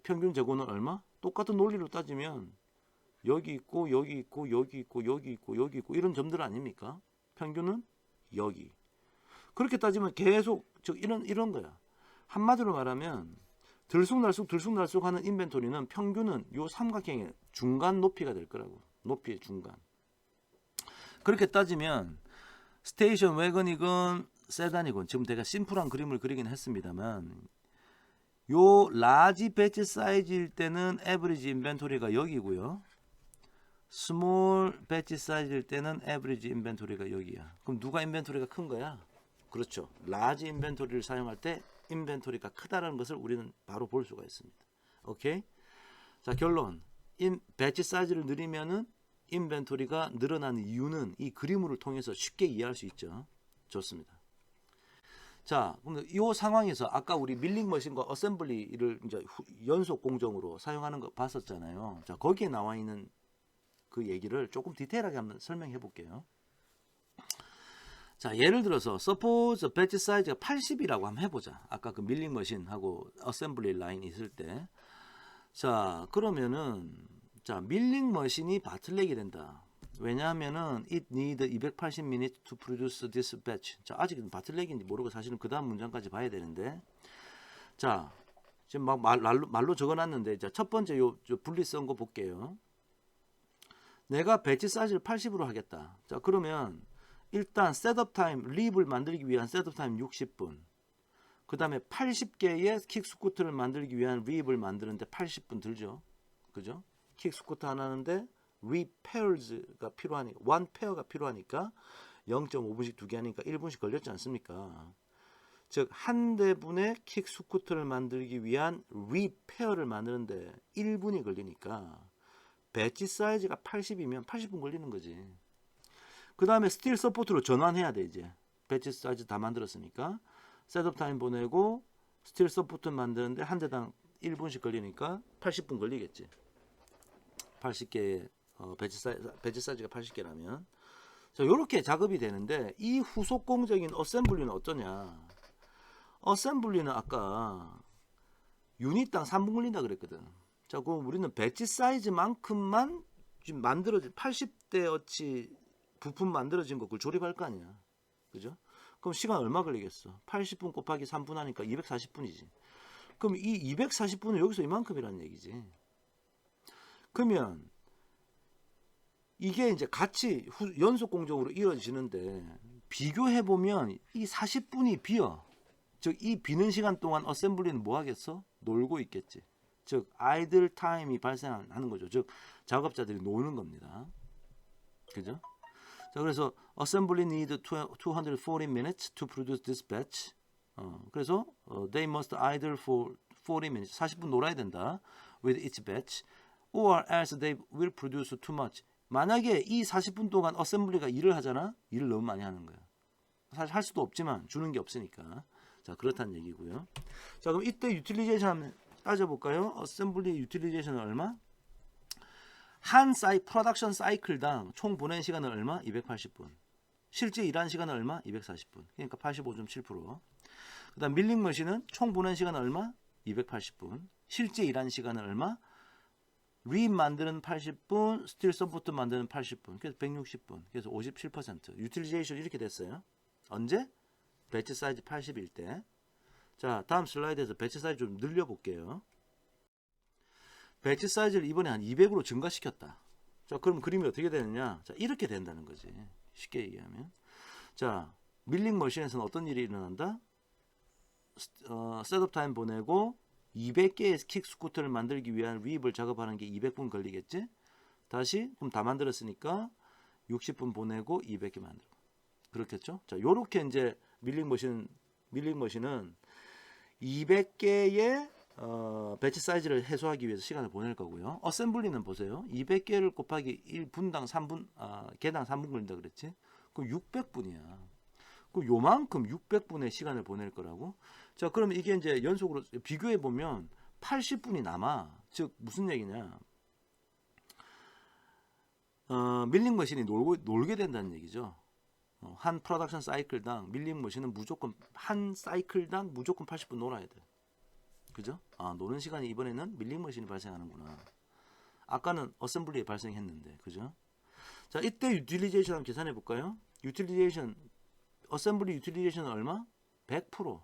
평균 재고는 얼마? 똑같은 논리로 따지면 여기 있고 여기 있고 여기 있고 여기 있고 여기 있고 이런 점들 아닙니까? 평균은 여기. 그렇게 따지면 계속 이런 거야. 한마디로 말하면 들쑥날쑥 하는 인벤토리는 평균은 요 삼각형의 중간 높이가 될 거라고. 높이의 중간. 그렇게 따지면 스테이션 웨건이건 세단이건 지금 제가 심플한 그림을 그리긴 했습니다만 요 라지 배치 사이즈일 때는 에버리지 인벤토리가 여기고요. 스몰 배치 사이즈일 때는 에버리지 인벤토리가 여기야. 그럼 누가 인벤토리가 큰 거야? 그렇죠. 라지 인벤토리를 사용할 때 인벤토리가 크다라는 것을 우리는 바로 볼 수가 있습니다. 오케이? 자, 결론. 배치 사이즈를 늘리면은 인벤토리가 늘어나는 이유는 이 그림을 통해서 쉽게 이해할 수 있죠. 좋습니다. 자, 그럼 이 상황에서 아까 우리 밀링 머신과 어셈블리를 이제 연속 공정으로 사용하는 거 봤었잖아요. 자, 거기에 나와 있는 그 얘기를 조금 디테일하게 한번 설명해 볼게요. 자, 예를 들어서 suppose 배치 사이즈가 80이라고 한번 해보자. 아까 그 밀링 머신하고 어셈블리 라인이 있을 때. 자, 그러면은 자, 밀링 머신이 바틀렉이 된다. 왜냐하면은 it need 280 minutes to produce this batch. 자, 아직은 바틀렉인지 모르고 사실은 그 다음 문장까지 봐야 되는데. 자, 지금 막 말로 적어놨는데, 자, 첫 번째 요 분리 쓴 거 볼게요. 내가 배치 사이즈를 80으로 하겠다. 자, 그러면 일단 셋업 타임, 립을 만들기 위한 셋업 타임 60분. 그 다음에 80개의 킥 스쿠트를 만들기 위한 립을 만드는데 80분 들죠. 그죠? 킥 스쿠트 하나인데 repairs가 필요하니까 one pair가 필요하니까 0.5분씩 두 개 하니까 1분씩 걸렸지 않습니까? 즉 한 대분의 킥 스쿠트를 만들기 위한 repair를 만드는데 1분이 걸리니까 배치 사이즈가 80이면 80분 걸리는 거지. 그 다음에 스틸 서포트로 전환해야 돼. 이제 배치 사이즈 다 만들었으니까 셋업 타임 보내고 스틸 서포트 만드는데 한 대당 1분씩 걸리니까 80분 걸리겠지. 80개 배치 사이즈가 80개라면. 자, 요렇게 작업이 되는데 이 후속공적인 어셈블리는 어떠냐? 어셈블리는 아까 유닛당 3분 걸린다 그랬거든. 자, 그럼 우리는 배치 사이즈만큼만 지금 만들어진 80대어치 부품 만들어진 거 그걸 조립할 거 아니야. 그죠? 그럼 시간 얼마 걸리겠어? 80분 곱하기 3분 하니까 240분이지. 그럼 이 240분은 여기서 이만큼이라는 얘기지. 그러면 이게 이제 같이 연속 공정으로 이루어지는데 비교해 보면 이 40분이 비어. 즉 이 비는 시간 동안 어셈블리는 뭐 하겠어? 놀고 있겠지. 즉 아이들 타임이 발생하는 거죠. 즉 작업자들이 노는 겁니다. 그죠? 자, 그래서 assembly need 240 minutes to produce this batch. 그래서 they must idle for 40 minutes. 40분 놀아야 된다. with each batch. or else they will produce too much. 만약에 이 40분 동안 어셈블리가 일을 하잖아. 일을 너무 많이 하는 거야. 사실 할 수도 없지만 주는 게 없으니까. 자, 그렇다는 얘기고요. 자, 그럼 이때 유틸리제이션 한번 따져볼까요? 어셈블리 유틸리제이션은 얼마? 한 프로덕션 사이클당 총 보낸 시간은 얼마? 280분. 실제 일한 시간은 얼마? 240분. 그러니까 85.7%. 그 다음 밀링 머신은 총 보낸 시간은 얼마? 280분. 실제 일한 시간은 얼마? 립 만드는 80분, 스틸 서포트 만드는 80분. 그래서 160분. 그래서 57%. 유틸리제이션 이렇게 됐어요. 언제? 배치 사이즈 80일 때. 자, 다음 슬라이드에서 배치 사이즈 좀 늘려볼게요. 배치 사이즈를 이번에 한 200으로 증가시켰다. 자, 그럼 그림이 어떻게 되느냐? 자, 이렇게 된다는 거지. 쉽게 얘기하면. 자, 밀링 머신에서는 어떤 일이 일어난다? 셋업 타임 보내고 200개의 킥 스쿠터를 만들기 위한 립을 작업하는 게 200분 걸리겠지? 다시 그럼 다 만들었으니까 60분 보내고 200개 만들고. 그렇겠죠? 자, 요렇게 이제 밀링 머신은 200개의 배치 사이즈를 해소하기 위해서 시간을 보낼 거고요. 어셈블리는 보세요. 200개를 곱하기 1분당 3분, 개당 3분 걸린다 그랬지? 그럼 600분이야. 그럼 요만큼 600분의 시간을 보낼 거라고. 자, 그러면 이게 이제 연속으로 비교해 보면 80분이 남아. 즉 무슨 얘기냐? 밀링 머신이 놀게 된다는 얘기죠. 한 프로덕션 사이클당 밀링 머신은 무조건 한 사이클당 무조건 80분 놀아야 돼. 그죠? 아, 노는 시간이 이번에는 밀링 머신이 발생하는구나. 아까는 어셈블리에 발생했는데, 그죠? 자, 이때 유틸리제이션 한번 계산해 볼까요? 유틸리제이션, 어셈블리 유틸리제이션은 얼마? 100%.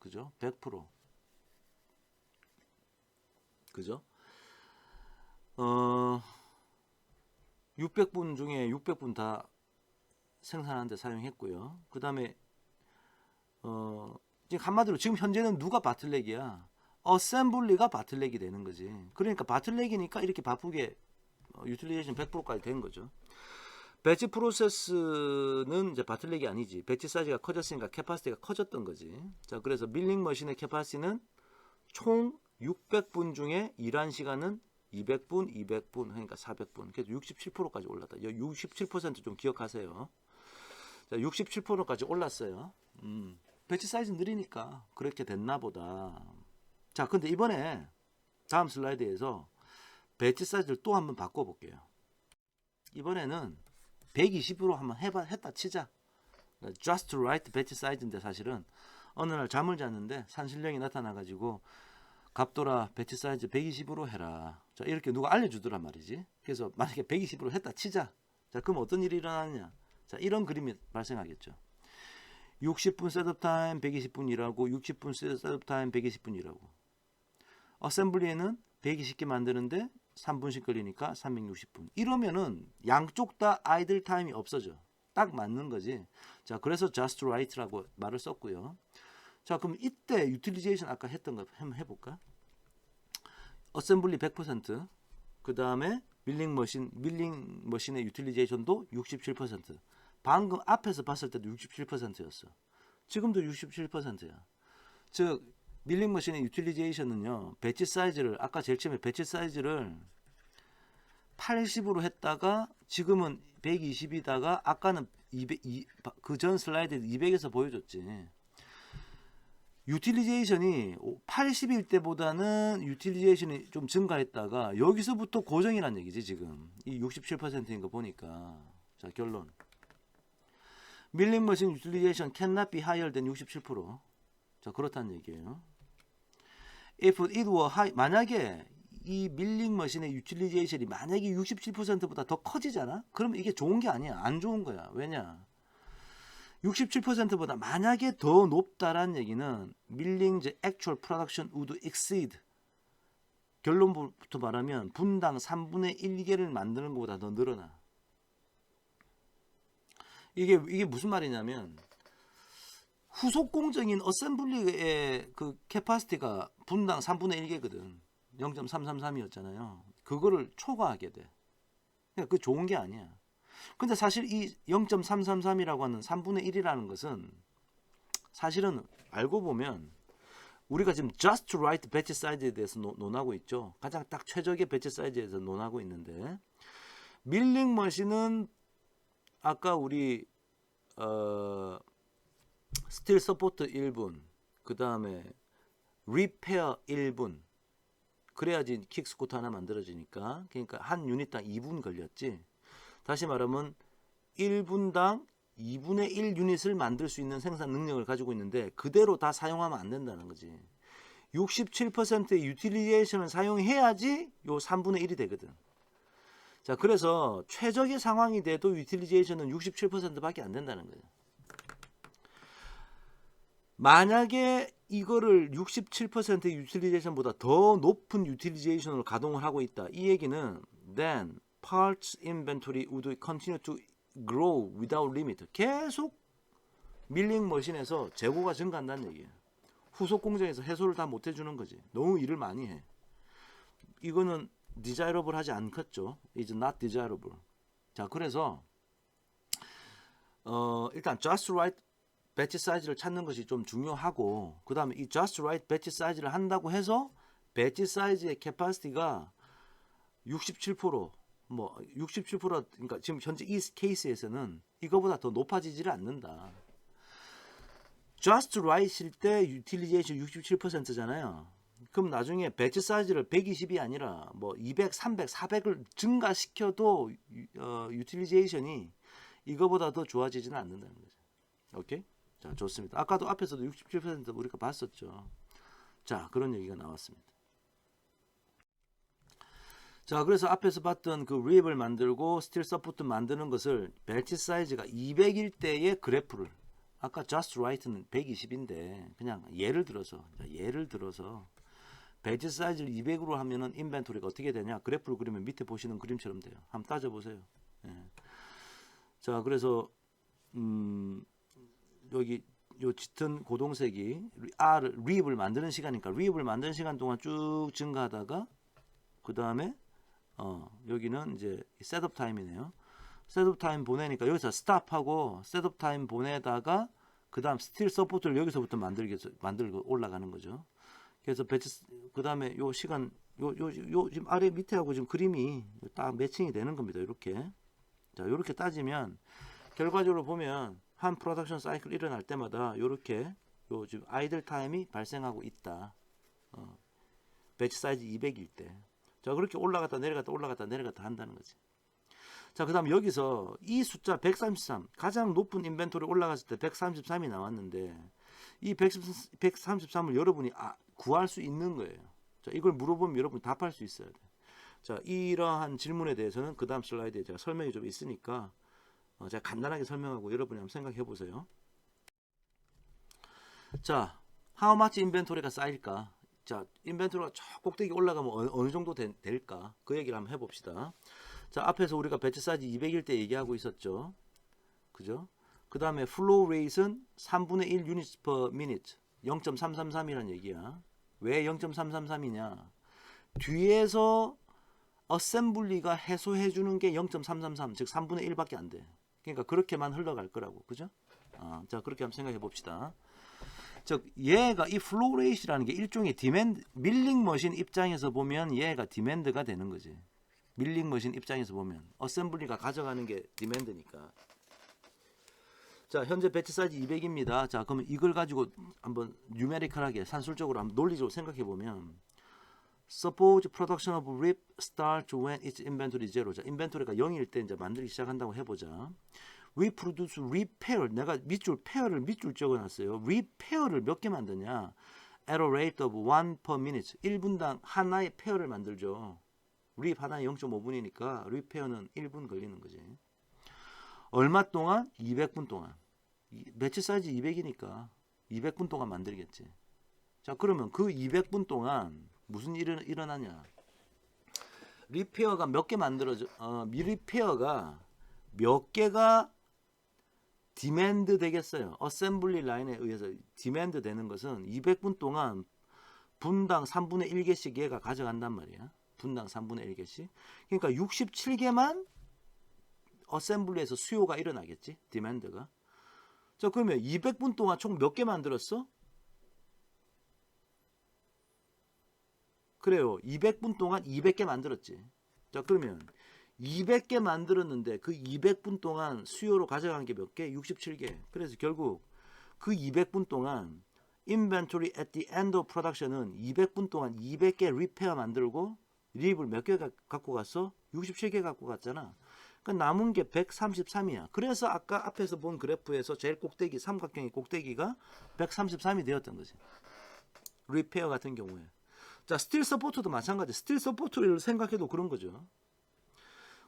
그죠? 100%. 그죠? 600분 중에 600분 다 생산하는데 사용했고요. 그 다음에 지금 한마디로 지금 현재는 누가 바틀렉이야? 어셈블리가 바틀렉이 되는 거지. 그러니까 바틀렉이니까 이렇게 바쁘게 유틸리제이션 100%까지 된 거죠. 배치 프로세스는 이제 바틀렉이 아니지. 배치 사이즈가 커졌으니까 캐파시티가 커졌던 거지. 자, 그래서 밀링 머신의 캐파시티는 총 600분 중에 일한 시간은 200분, 200분, 그러니까 400분. 그래서 67%까지 올랐다. 67% 좀 기억하세요. 자, 67%까지 올랐어요. 배치 사이즈 느리니까 그렇게 됐나 보다. 자, 근데 이번에 다음 슬라이드에서 배치 사이즈를 또 한번 바꿔볼게요. 이번에는 120으로 한번 했다 치자. Just right 배치 사이즈인데 사실은 어느 날 잠을 잤는데 산신령이 나타나가지고 갑돌아 배치 사이즈 120으로 해라. 자, 이렇게 누가 알려주더란 말이지. 그래서 만약에 120으로 했다 치자. 자, 그럼 어떤 일이 일어나느냐? 자, 이런 그림이 발생하겠죠. 60분 셋업 타임 120분 일하고 60분 셋업 타임 120분 일하고. 어셈블리에는 120개 만드는데 3분씩 걸리니까 360분. 이러면은 양쪽 다 아이들 타임이 없어져. 딱 맞는 거지. 자, 그래서 just right라고 말을 썼고요. 자, 그럼 이때 유틸리제이션 아까 했던 거 한번 해볼까? 어셈블리 100%. 그 다음에 밀링 머신의 유틸리제이션도 67%. 방금 앞에서 봤을 때도 67%였어. 지금도 67%야. 즉 밀링 머신의 유틸리제이션은요. 배치 사이즈를 아까 제일 처음에 배치 사이즈를 80으로 했다가 지금은 120이다가 아까는 그 전 슬라이드에 200에서 보여줬지. 유틸리제이션이 80일 때보다는 유틸리제이션이 좀 증가했다가 여기서부터 고정이란 얘기지 지금. 이 67%인 거 보니까. 자, 결론. 밀링 머신 유틸리제이션 cannot be higher than 67%. 자, 그렇다는 얘기예요. If it were high, 만약에 이 밀링 머신의 유틸리제이션이 만약에 67%보다 더 커지잖아? 그럼 이게 좋은 게 아니야. 안 좋은 거야. 왜냐? 67%보다 만약에 더 높다라는 얘기는 밀링 the actual production would exceed. 결론부터 말하면 분당 3분의 1개를 만드는 것보다 더 늘어나. 이게 무슨 말이냐면 후속 공정인 어셈블리의 그 캐파시티가 분당 3분의 1개거든. 0.333이었잖아요. 그거를 초과하게 돼. 그러니까 그 좋은 게 아니야. 근데 사실 이 0.333이라고 하는 3분의 1이라는 것은 사실은 알고 보면 우리가 지금 just right 배치 사이즈에 대해서 논하고 있죠. 가장 딱 최적의 배치 사이즈에 대해서 논하고 있는데 밀링 머신은 아까 우리 스틸 서포트 1분 그 다음에 리페어 1분 그래야지 킥 스쿠터 하나 만들어지니까 그러니까 한 유닛당 2분 걸렸지. 다시 말하면 1분당 2분의 1 유닛을 만들 수 있는 생산 능력을 가지고 있는데 그대로 다 사용하면 안 된다는 거지. 67%의 유틸리제이션을 사용해야지 요 3분의 1이 되거든. 자, 그래서 최적의 상황이 돼도 유틸리제이션은 67%밖에 안 된다는 거예요. 만약에 이거를 67%의 유틸리제이션보다 더 높은 유틸리제이션으로 가동을 하고 있다. 이 얘기는 then parts inventory would continue to grow without limit. 계속 밀링 머신에서 재고가 증가한다는 얘기예요. 후속 공정에서 해소를 다 못 해주는 거지. 너무 일을 많이 해. 이거는 desirable 하지 않겠죠. is not desirable. 자, 그래서 일단 just right 배치 사이즈를 찾는 것이 좀 중요하고 그 다음에 이 just right 배치 사이즈를 한다고 해서 배치 사이즈의 캐파시티가 67% 뭐 67% 그러니까 지금 현재 이 케이스에서는 이거보다 더 높아지지를 않는다. just right일 때 utilization 67%잖아요. 그럼 나중에 배치 사이즈를 120이 아니라 뭐 200, 300, 400을 증가시켜도 utilization이 이거보다 더 좋아지지는 않는다는 거죠. 오케이? 자, 좋습니다. 아까도 앞에서도 67% 우리가 봤었죠. 자, 그런 얘기가 나왔습니다. 자, 그래서 앞에서 봤던 그 립을 만들고 스틸 서포트 만드는 것을 배치 사이즈가 200일 때의 그래프를 아까 just right는 120인데 그냥 예를 들어서 배치 사이즈를 200으로 하면은 인벤토리가 어떻게 되냐? 그래프를 그리면 밑에 보시는 그림처럼 돼요. 한번 따져보세요. 예. 자, 그래서 여기 요 짙은 고동색이 립을 만드는 시간이니까 립을 만드는 시간 동안 쭉 증가하다가 그 다음에 여기는 이제 셋업 타임이네요. 셋업 타임 보내니까 여기서 스탑하고 셋업 타임 보내다가 그 다음 스틸 서포트를 여기서부터 만들고 올라가는 거죠. 그래서 배치 그 다음에 요 시간 요 지금 아래 밑에하고 지금 그림이 딱 매칭이 되는 겁니다. 이렇게 자 이렇게 따지면 결과적으로 보면 한 프로덕션 사이클 일어날 때마다 이렇게 요 지금 아이들 타임이 발생하고 있다. 배치 사이즈 200일 때. 자 그렇게 올라갔다 내려갔다 올라갔다 내려갔다 한다는 거지. 자 그 다음 여기서 이 숫자 133 가장 높은 인벤토리 올라갔을 때 133이 나왔는데 이 133을 여러분이 구할 수 있는 거예요. 자 이걸 물어보면 여러분이 답할 수 있어야 돼. 자 이러한 질문에 대해서는 그 다음 슬라이드에 제가 설명이 좀 있으니까 제가 간단하게 설명하고 여러분이 한번 생각해 보세요. 자 how much 인벤토리가 쌓일까? 자 인벤토리가 저 꼭대기 올라가면 어느 정도 될까? 그 얘기를 한번 해봅시다. 자 앞에서 우리가 배치 사이즈 200일 때 얘기하고 있었죠. 그죠? 그 다음에 flow rate은 3분의 1 units per minute 0.333이라는 얘기야. 왜 0.333이냐? 뒤에서 어셈블리가 해소해 주는 게 0.333 즉 3분의 1밖에 안 돼. 그러니까 그렇게만 흘러갈 거라고. 그죠? 자 그렇게 한번 생각해 봅시다. 즉 얘가 이 flow rate라는 게 일종의 디맨드 밀링 머신 입장에서 보면 얘가 디맨드가 되는 거지. 밀링 머신 입장에서 보면 어셈블리가 가져가는 게 디맨드니까. 자, 현재 배치 사이즈 200입니다. 자, 그러면 이걸 가지고 한번 뉴메리컬하게 산술적으로 한번 논리적으로 생각해 보면 Suppose production of RIP starts when its inventory is zero. 자, 인벤토리가 0일 때 이제 만들기 시작한다고 해보자. We produce repair. 내가 밑줄 페어를 밑줄 적어놨어요. repair를 몇 개 만드냐? At a rate of 1 per minute. 1분당 하나의 페어를 만들죠. rip 하나에 0.5분이니까 repair는 1분 걸리는 거지. 얼마 동안? 200분 동안. 배치 사이즈 200이니까 200분 동안 만들겠지. 자, 그러면 그 200분 동안 무슨 일이 일어나냐? 리페어가 몇 개 만들어져? 리페어가 몇 개가 디맨드 되겠어요. 어셈블리 라인에 의해서 디맨드 되는 것은 200분 동안 분당 3분의 1개씩 얘가 가져간단 말이야. 분당 3분의 1개씩. 그러니까 67개만 어셈블리에서 수요가 일어나겠지. 디맨드가. 자, 그러면 200분 동안 총 몇 개 만들었어? 그래요. 200분 동안 200개 만들었지. 자, 그러면 200개 만들었는데 그 200분 동안 수요로 가져간 게 몇 개? 67개. 그래서 결국 그 200분 동안 inventory at the end of production은 200분 동안 200개 리페어 만들고 립을 몇 개 갖고 갔어? 67개 갖고 갔잖아. 그러니까 남은 게 133이야. 그래서 아까 앞에서 본 그래프에서 제일 꼭대기 삼각형의 꼭대기가 133이 되었던 거지. 리페어 같은 경우에. 자, 스틸 서포트도 마찬가지. 스틸 서포트를 생각해도 그런 거죠.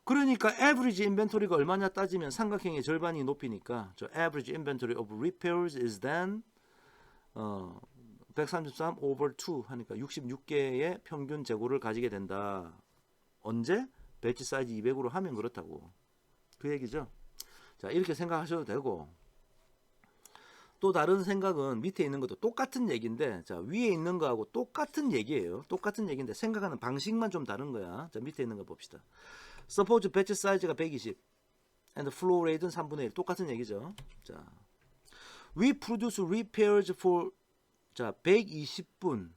그러니까 average inventory가 얼마냐 따지면 삼각형의 절반이 높이니까 저 average inventory of repairs is then 133 over 2 하니까 66개의 평균 재고를 가지게 된다. 언제? 배치 사이즈 200으로 하면 그렇다고. 그 얘기죠. 자, 이렇게 생각하셔도 되고, 또 다른 생각은 밑에 있는 것도 똑같은 얘기인데, 자, 위에 있는 거하고 똑같은 얘기예요. 똑같은 얘기인데 생각하는 방식만 좀 다른 거야. 자, 밑에 있는 거 봅시다. Suppose 배치 사이즈가 120 and flow rate는 3분의 1. 똑같은 얘기죠. 자, we produce repairs for 자, 120분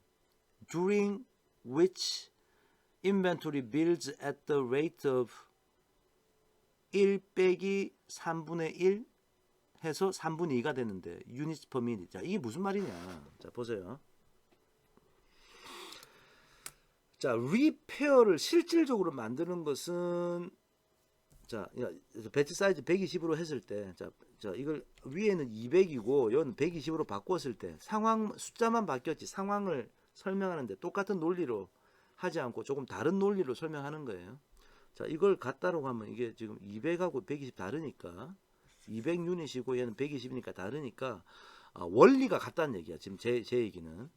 during which inventory builds at the rate of 1 빼기 3분의 1 해서 3분의 2가 되는데 units per minute. 자, 이게 무슨 말이냐? 자, 보세요. 자, 리페어를 실질적으로 만드는 것은 자, 배치 사이즈 120으로 했을 때 자, 이걸 위에는 200이고 여기는 120으로 바꿨을 때 상황 숫자만 바뀌었지 상황을 설명하는데 똑같은 논리로 하지 않고 조금 다른 논리로 설명하는 거예요. 자, 이걸 같다라고 하면 이게 지금 200하고 120 다르니까 200 유닛이고 얘는 120이니까 다르니까 원리가 같다는 얘기야. 지금 제 얘기는.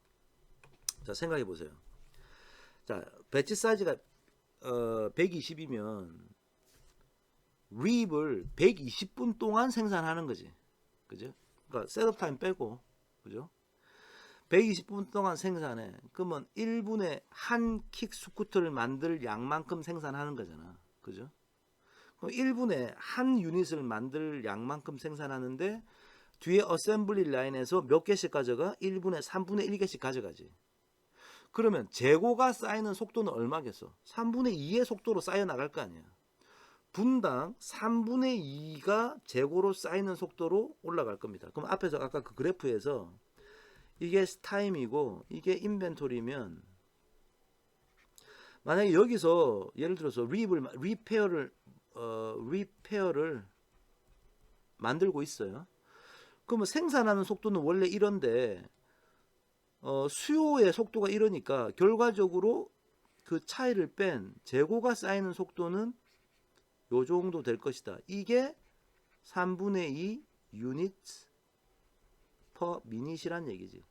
자, 생각해 보세요. 자, 배치 사이즈가 120이면 립을 120분 동안 생산하는 거지. 그죠? 그러니까 셋업 타임 빼고. 그죠? 120분 동안 생산해. 그러면 1분에 한 킥 스쿠터를 만들 양만큼 생산하는 거잖아. 그죠? 그럼 1분에 한 유닛을 만들 양만큼 생산하는데 뒤에 어셈블리 라인에서 몇 개씩 가져가? 1분에 3분의 1개씩 가져가지. 그러면 재고가 쌓이는 속도는 얼마겠어? 3분의 2의 속도로 쌓여 나갈 거 아니야. 분당 3분의 2가 재고로 쌓이는 속도로 올라갈 겁니다. 그럼 앞에서 아까 그 그래프에서 이게 타임이고 이게 인벤토리면 만약에 여기서 예를 들어서 리페어를 만들고 있어요. 그러면 생산하는 속도는 원래 이런데 수요의 속도가 이러니까 결과적으로 그 차이를 뺀 재고가 쌓이는 속도는 요 정도 될 것이다. 이게 3분의 2 유닛 퍼 미닛이란 얘기지.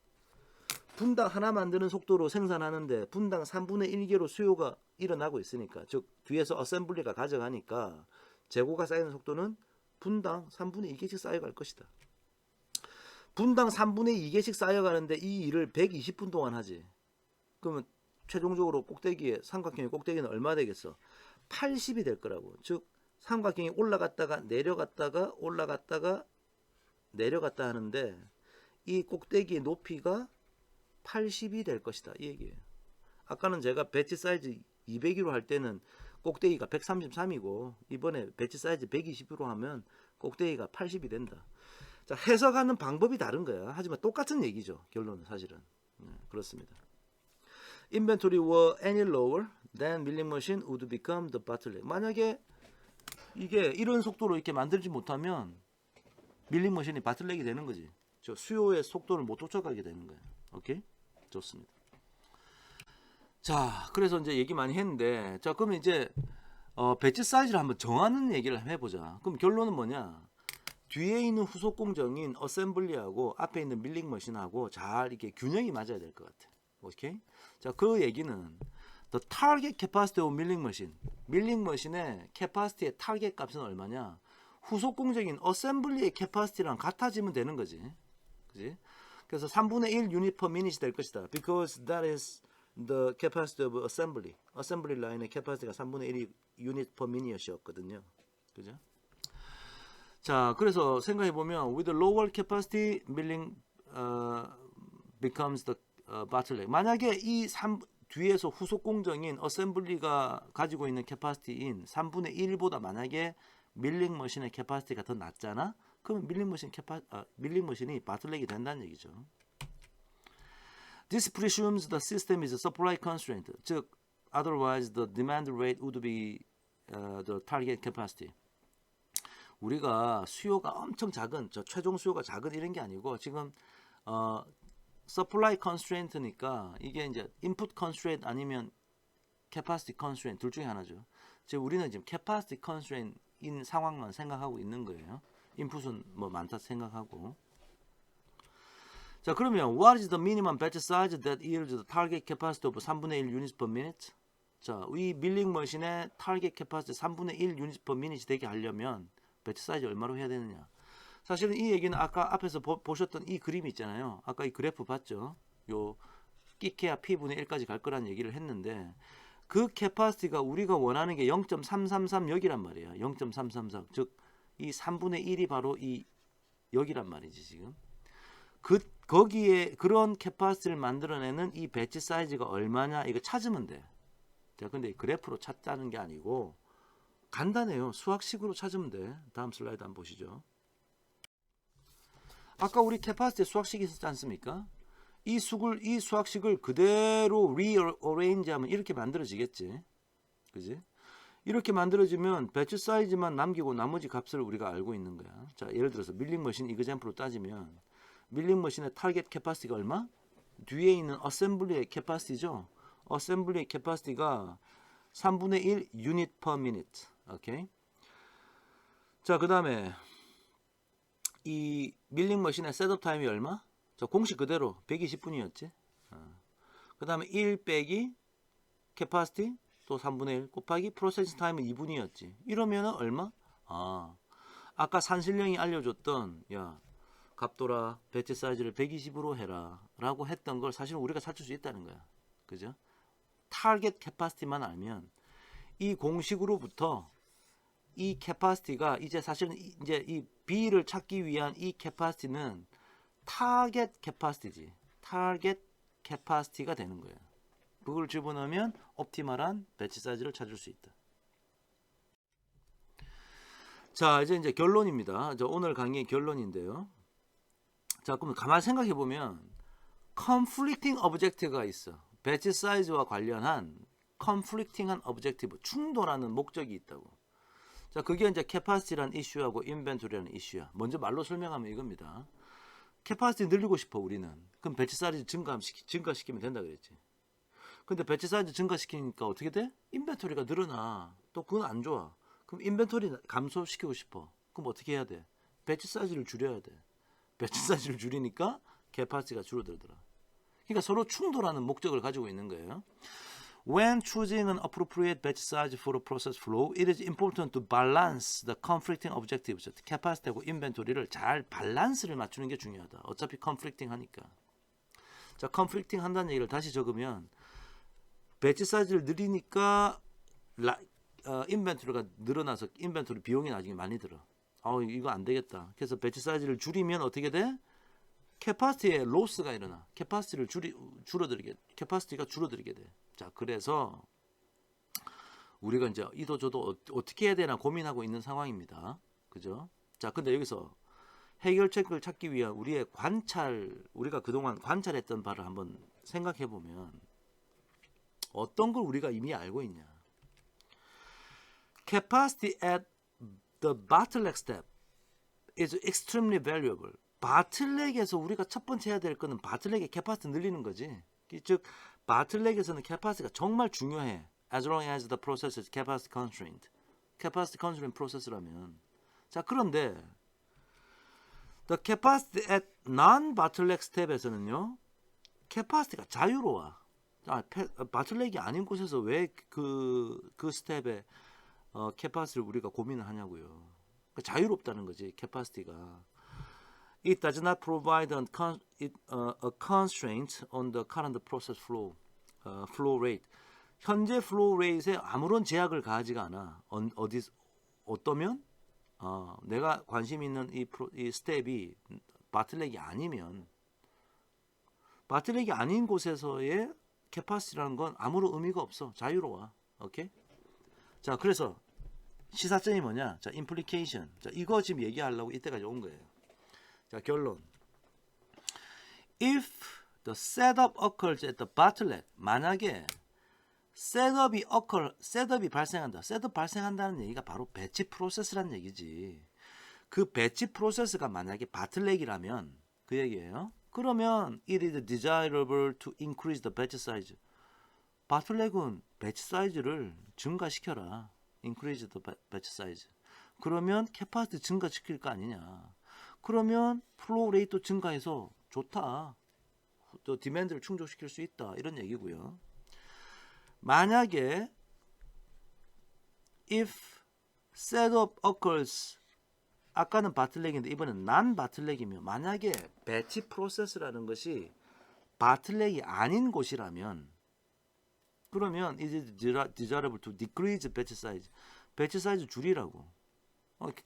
분당 하나 만드는 속도로 생산하는데 분당 3분의 1개로 수요가 일어나고 있으니까 즉 뒤에서 어셈블리가 가져가니까 재고가 쌓이는 속도는 분당 3분의 2개씩 쌓여갈 것이다. 분당 3분의 2개씩 쌓여가는데 이 일을 120분 동안 하지. 그러면 최종적으로 꼭대기에 삼각형의 꼭대기는 얼마 되겠어? 80이 될 거라고. 즉 삼각형이 올라갔다가 내려갔다가 올라갔다가 내려갔다 하는데 이 꼭대기의 높이가 80이 될 것이다. 이 얘기예요. 아까는 제가 배치 사이즈 200으로 할 때는 꼭대기가 133이고 이번에 배치 사이즈 120으로 하면 꼭대기가 80이 된다. 자, 해석하는 방법이 다른 거야. 하지만 똑같은 얘기죠. 결론은 사실은. 그렇습니다. Inventory were any lower, then milling machine would become the bottleneck. 만약에 이게 이런 속도로 이렇게 만들지 못하면 밀링 머신이 바틀렉이 되는 거지. 저 수요의 속도를 못 쫓아가게 되는 거예요. 오케이? 좋습니다. 자, 그래서 이제 얘기 많이 했는데, 자, 그러면 이제 배치 사이즈를 한번 정하는 얘기를 해보자. 그럼 결론은 뭐냐? 뒤에 있는 후속 공정인 어셈블리하고 앞에 있는 밀링 머신하고 잘 이렇게 균형이 맞아야 될 것 같아. 오케이? 자, 그 얘기는 the target capacity of milling machine. 밀링 머신의 캐파시티의 타겟 값은 얼마냐? 후속 공정인 어셈블리의 캐파시티랑 같아지면 되는 거지. 그지? 그래서 3분의 1 유닛 per minute 될 것이다. Because that is the capacity of assembly. assembly 라인의 캐파시티가 3분의 1이 유닛 per minute이었거든요. 그죠? 자, 그래서 생각해 보면 with the lower capacity milling becomes the bottleneck. 만약에 이 뒤에서 후속 공정인 어셈블리가 가지고 있는 캐파시티인 3분의 1보다 만약에 밀링 머신의 캐파시티가 더 낮잖아? 그러면 밀링 머신이 바틀렉이 된다는 얘기죠. This presumes the system is supply constraint. 즉, otherwise the demand rate would be the target capacity. 우리가 수요가 엄청 작은, 저 최종 수요가 작은 이런 게 아니고 지금 supply constraint니까 이게 이제 input constraint 아니면 capacity constraint 둘 중에 하나죠. 즉 우리는 지금 capacity constraint인 상황만 생각하고 있는 거예요. 인풋은 뭐 많다 생각하고. 자, 그러면 what is the minimum batch size that yields the target capacity of 3분의 1 units per minute? 자, 이 밀링 머신의 타겟 캐파시티 3분의 1 units per minute 되게 하려면 배치 사이즈 얼마로 해야 되느냐? 사실은 이 얘기는 아까 앞에서 보셨던 이 그림이 있잖아요. 아까 이 그래프 봤죠? 요 끼케야 P분의 1까지 갈 거라는 얘기를 했는데 그 캐파시티가 우리가 원하는 게 0.333 여기란 말이에요. 0.333. 즉 이 3분의 1이 바로 이 여기란 말이지 지금. 거기에 그런 캐파시티를 만들어내는 이 배치 사이즈가 얼마냐 이거 찾으면 돼. 자, 근데 그래프로 찾자는 게 아니고 간단해요. 수학식으로 찾으면 돼. 다음 슬라이드 한번 보시죠. 아까 우리 캐파시티 수학식이 있었지 않습니까? 이 수학식을 그대로 rearrange 하면 이렇게 만들어지겠지. 그지? 이렇게 만들어지면 배치 사이즈만 남기고 나머지 값을 우리가 알고 있는 거야. 자, 예를 들어서 밀링 머신 이그젬플로 따지면 밀링 머신의 타겟 캐파시티가 얼마? 뒤에 있는 어셈블리의 캐파시티죠. 어셈블리의 캐파시티가 3분의 1 유닛 per minute. 오케이. 자, 그다음에 이 밀링 머신의 셋업 타임이 얼마? 자, 공식 그대로 120분이었지. 그다음에 1 빼기 캐파시티 또 3분의 1 곱하기 프로세싱 타임은 2분이었지. 이러면은 얼마? 아까 산신령이 알려줬던 야 갑돌아 배치 사이즈를 120으로 해라 라고 했던 걸 사실은 우리가 찾을 수 있다는 거야. 그죠? 타겟 캐파시티만 알면 이 공식으로부터 이 캐파시티가 이제 사실은 이제 이 B를 찾기 위한 이 캐파시티는 타겟 캐파시티지. 타겟 캐파시티가 되는 거예요. 그걸 집어넣으면 옵티멀한 배치 사이즈를 찾을 수 있다. 자, 이제 결론입니다. 오늘 강의의 결론인데요. 자, 그럼 가만히 생각해 보면 conflicting objective가 있어. 배치 사이즈와 관련한 conflicting한 objective, 충돌하는 목적이 있다고. 자, 그게 이제 캐파시티라는 이슈하고 인벤토리라는 이슈야. 먼저 말로 설명하면 이겁니다. 캐파시티 늘리고 싶어 우리는. 그럼 배치 사이즈 증가시키면 된다 그랬지. 근데 배치 사이즈 증가시키니까 어떻게 돼? 인벤토리가 늘어나. 또 그건 안 좋아. 그럼 인벤토리 감소시키고 싶어. 그럼 어떻게 해야 돼? 배치 사이즈를 줄여야 돼. 배치 사이즈를 줄이니까 캐파시티가 줄어들더라. 그러니까 서로 충돌하는 목적을 가지고 있는 거예요. When choosing an appropriate batch size for a process flow, it is important to balance the conflicting objectives. 캐파시티하고 인벤토리를 잘 밸런스를 맞추는 게 중요하다. 어차피 conflicting 하니까. 자, conflicting 한다는 얘기를 다시 적으면 배치 사이즈를 늘리니까 인벤토리가 늘어나서 인벤토리 비용이 나중에 많이 들어. 이거 안 되겠다. 그래서 배치 사이즈를 줄이면 어떻게 돼? 캐파시티에 로스가 일어나. 캐파시티가 줄어들게 돼. 자, 그래서 우리가 이제 이도저도 어떻게 해야 되나 고민하고 있는 상황입니다. 그죠? 자, 근데 여기서 해결책을 찾기 위한 우리의 관찰, 우리가 그동안 관찰했던 바를 한번 생각해 보면 어떤 걸 우리가 이미 알고 있냐. Capacity at the bottleneck step is extremely valuable. 바틀렉에서 우리가 첫 번째 해야 될 거는 바틀렉의 캐파시티 늘리는 거지. 즉 바틀렉에서는 캐파시티가 정말 중요해. As long as the process is capacity constrained. capacity constraint process라면. 자, 그런데 the capacity at non-bottleneck step에서는요. 캐파시티가 자유로워. 바틀렉이 아닌 곳에서 왜 그 스텝에 캐파시티를 우리가 고민을 하냐고요. 그러니까 자유롭다는 거지, 캐파시티가. It does not provide a constraint on the current process flow rate. 현재 flow rate에 아무런 제약을 가하지가 않아. 어떠면 내가 관심 있는 이 스텝이 바틀렉이 아니면 바틀렉이 아닌 곳에서의 캐파시티라는 건 아무런 의미가 없어. 자유로워. 오케이? 자, 그래서 시사점이 뭐냐? 자, implication. 자, 이거 지금 얘기하려고 이때까지 온 거예요. 자, 결론. If the setup occurs at the bottleneck, 만약에 셋업이 발생한다. 셋업 발생한다는 얘기가 바로 배치 프로세스라는 얘기지. 그 배치 프로세스가 만약에 바틀렉이라면 그 얘기예요. 그러면 it is desirable to increase the batch size. 바틀렉은 배치 사이즈를 증가시켜라. increase the batch size. 그러면 캐파시티 증가시킬 거 아니냐. 그러면 플로우 레이트 증가해서 좋다. 또 디맨드를 충족시킬 수 있다. 이런 얘기고요. 만약에 if setup occurs, 아까는 바틀렉인데 이번엔 non 바틀렉이면, 만약에 배치 프로세스라는 것이 바틀렉이 아닌 곳이라면, 그러면 it is desirable to decrease batch size. 배치 사이즈 줄이라고.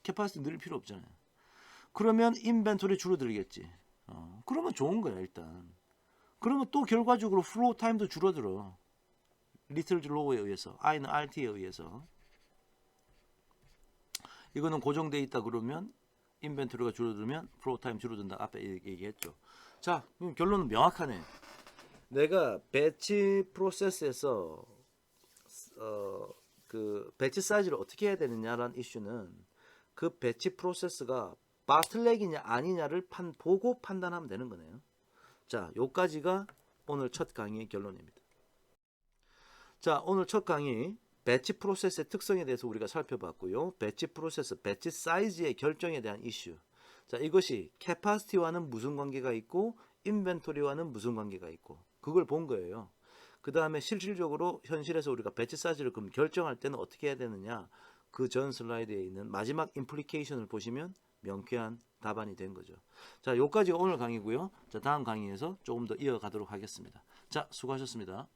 캐파시티 늘릴 필요 없잖아요. 그러면 인벤토리 줄어들겠지. 그러면 좋은 거야 일단. 그러면 또 결과적으로 플로우 타임도 줄어들어. 리틀 로우에 의해서, i는 RT에 의해서. 이거는 고정되어 있다 그러면 인벤토리가 줄어들면 플로우 타임 줄어든다. 앞에 얘기했죠. 자, 그럼 결론은 명확하네. 내가 배치 프로세스에서 그 배치 사이즈를 어떻게 해야 되느냐라는 이슈는 그 배치 프로세스가 바틀렉이냐 아니냐를 보고 판단하면 되는 거네요. 자, 요까지가 오늘 첫 강의의 결론입니다. 자, 오늘 첫 강의 배치 프로세스의 특성에 대해서 우리가 살펴봤고요. 배치 프로세스, 배치 사이즈의 결정에 대한 이슈. 자, 이것이 캐파시티와는 무슨 관계가 있고 인벤토리와는 무슨 관계가 있고 그걸 본 거예요. 그 다음에 실질적으로 현실에서 우리가 배치 사이즈를 그럼 결정할 때는 어떻게 해야 되느냐, 그 전 슬라이드에 있는 마지막 임플리케이션을 보시면 명쾌한 답안이 된 거죠. 자, 요까지가 오늘 강의고요. 자, 다음 강의에서 조금 더 이어가도록 하겠습니다. 자, 수고하셨습니다.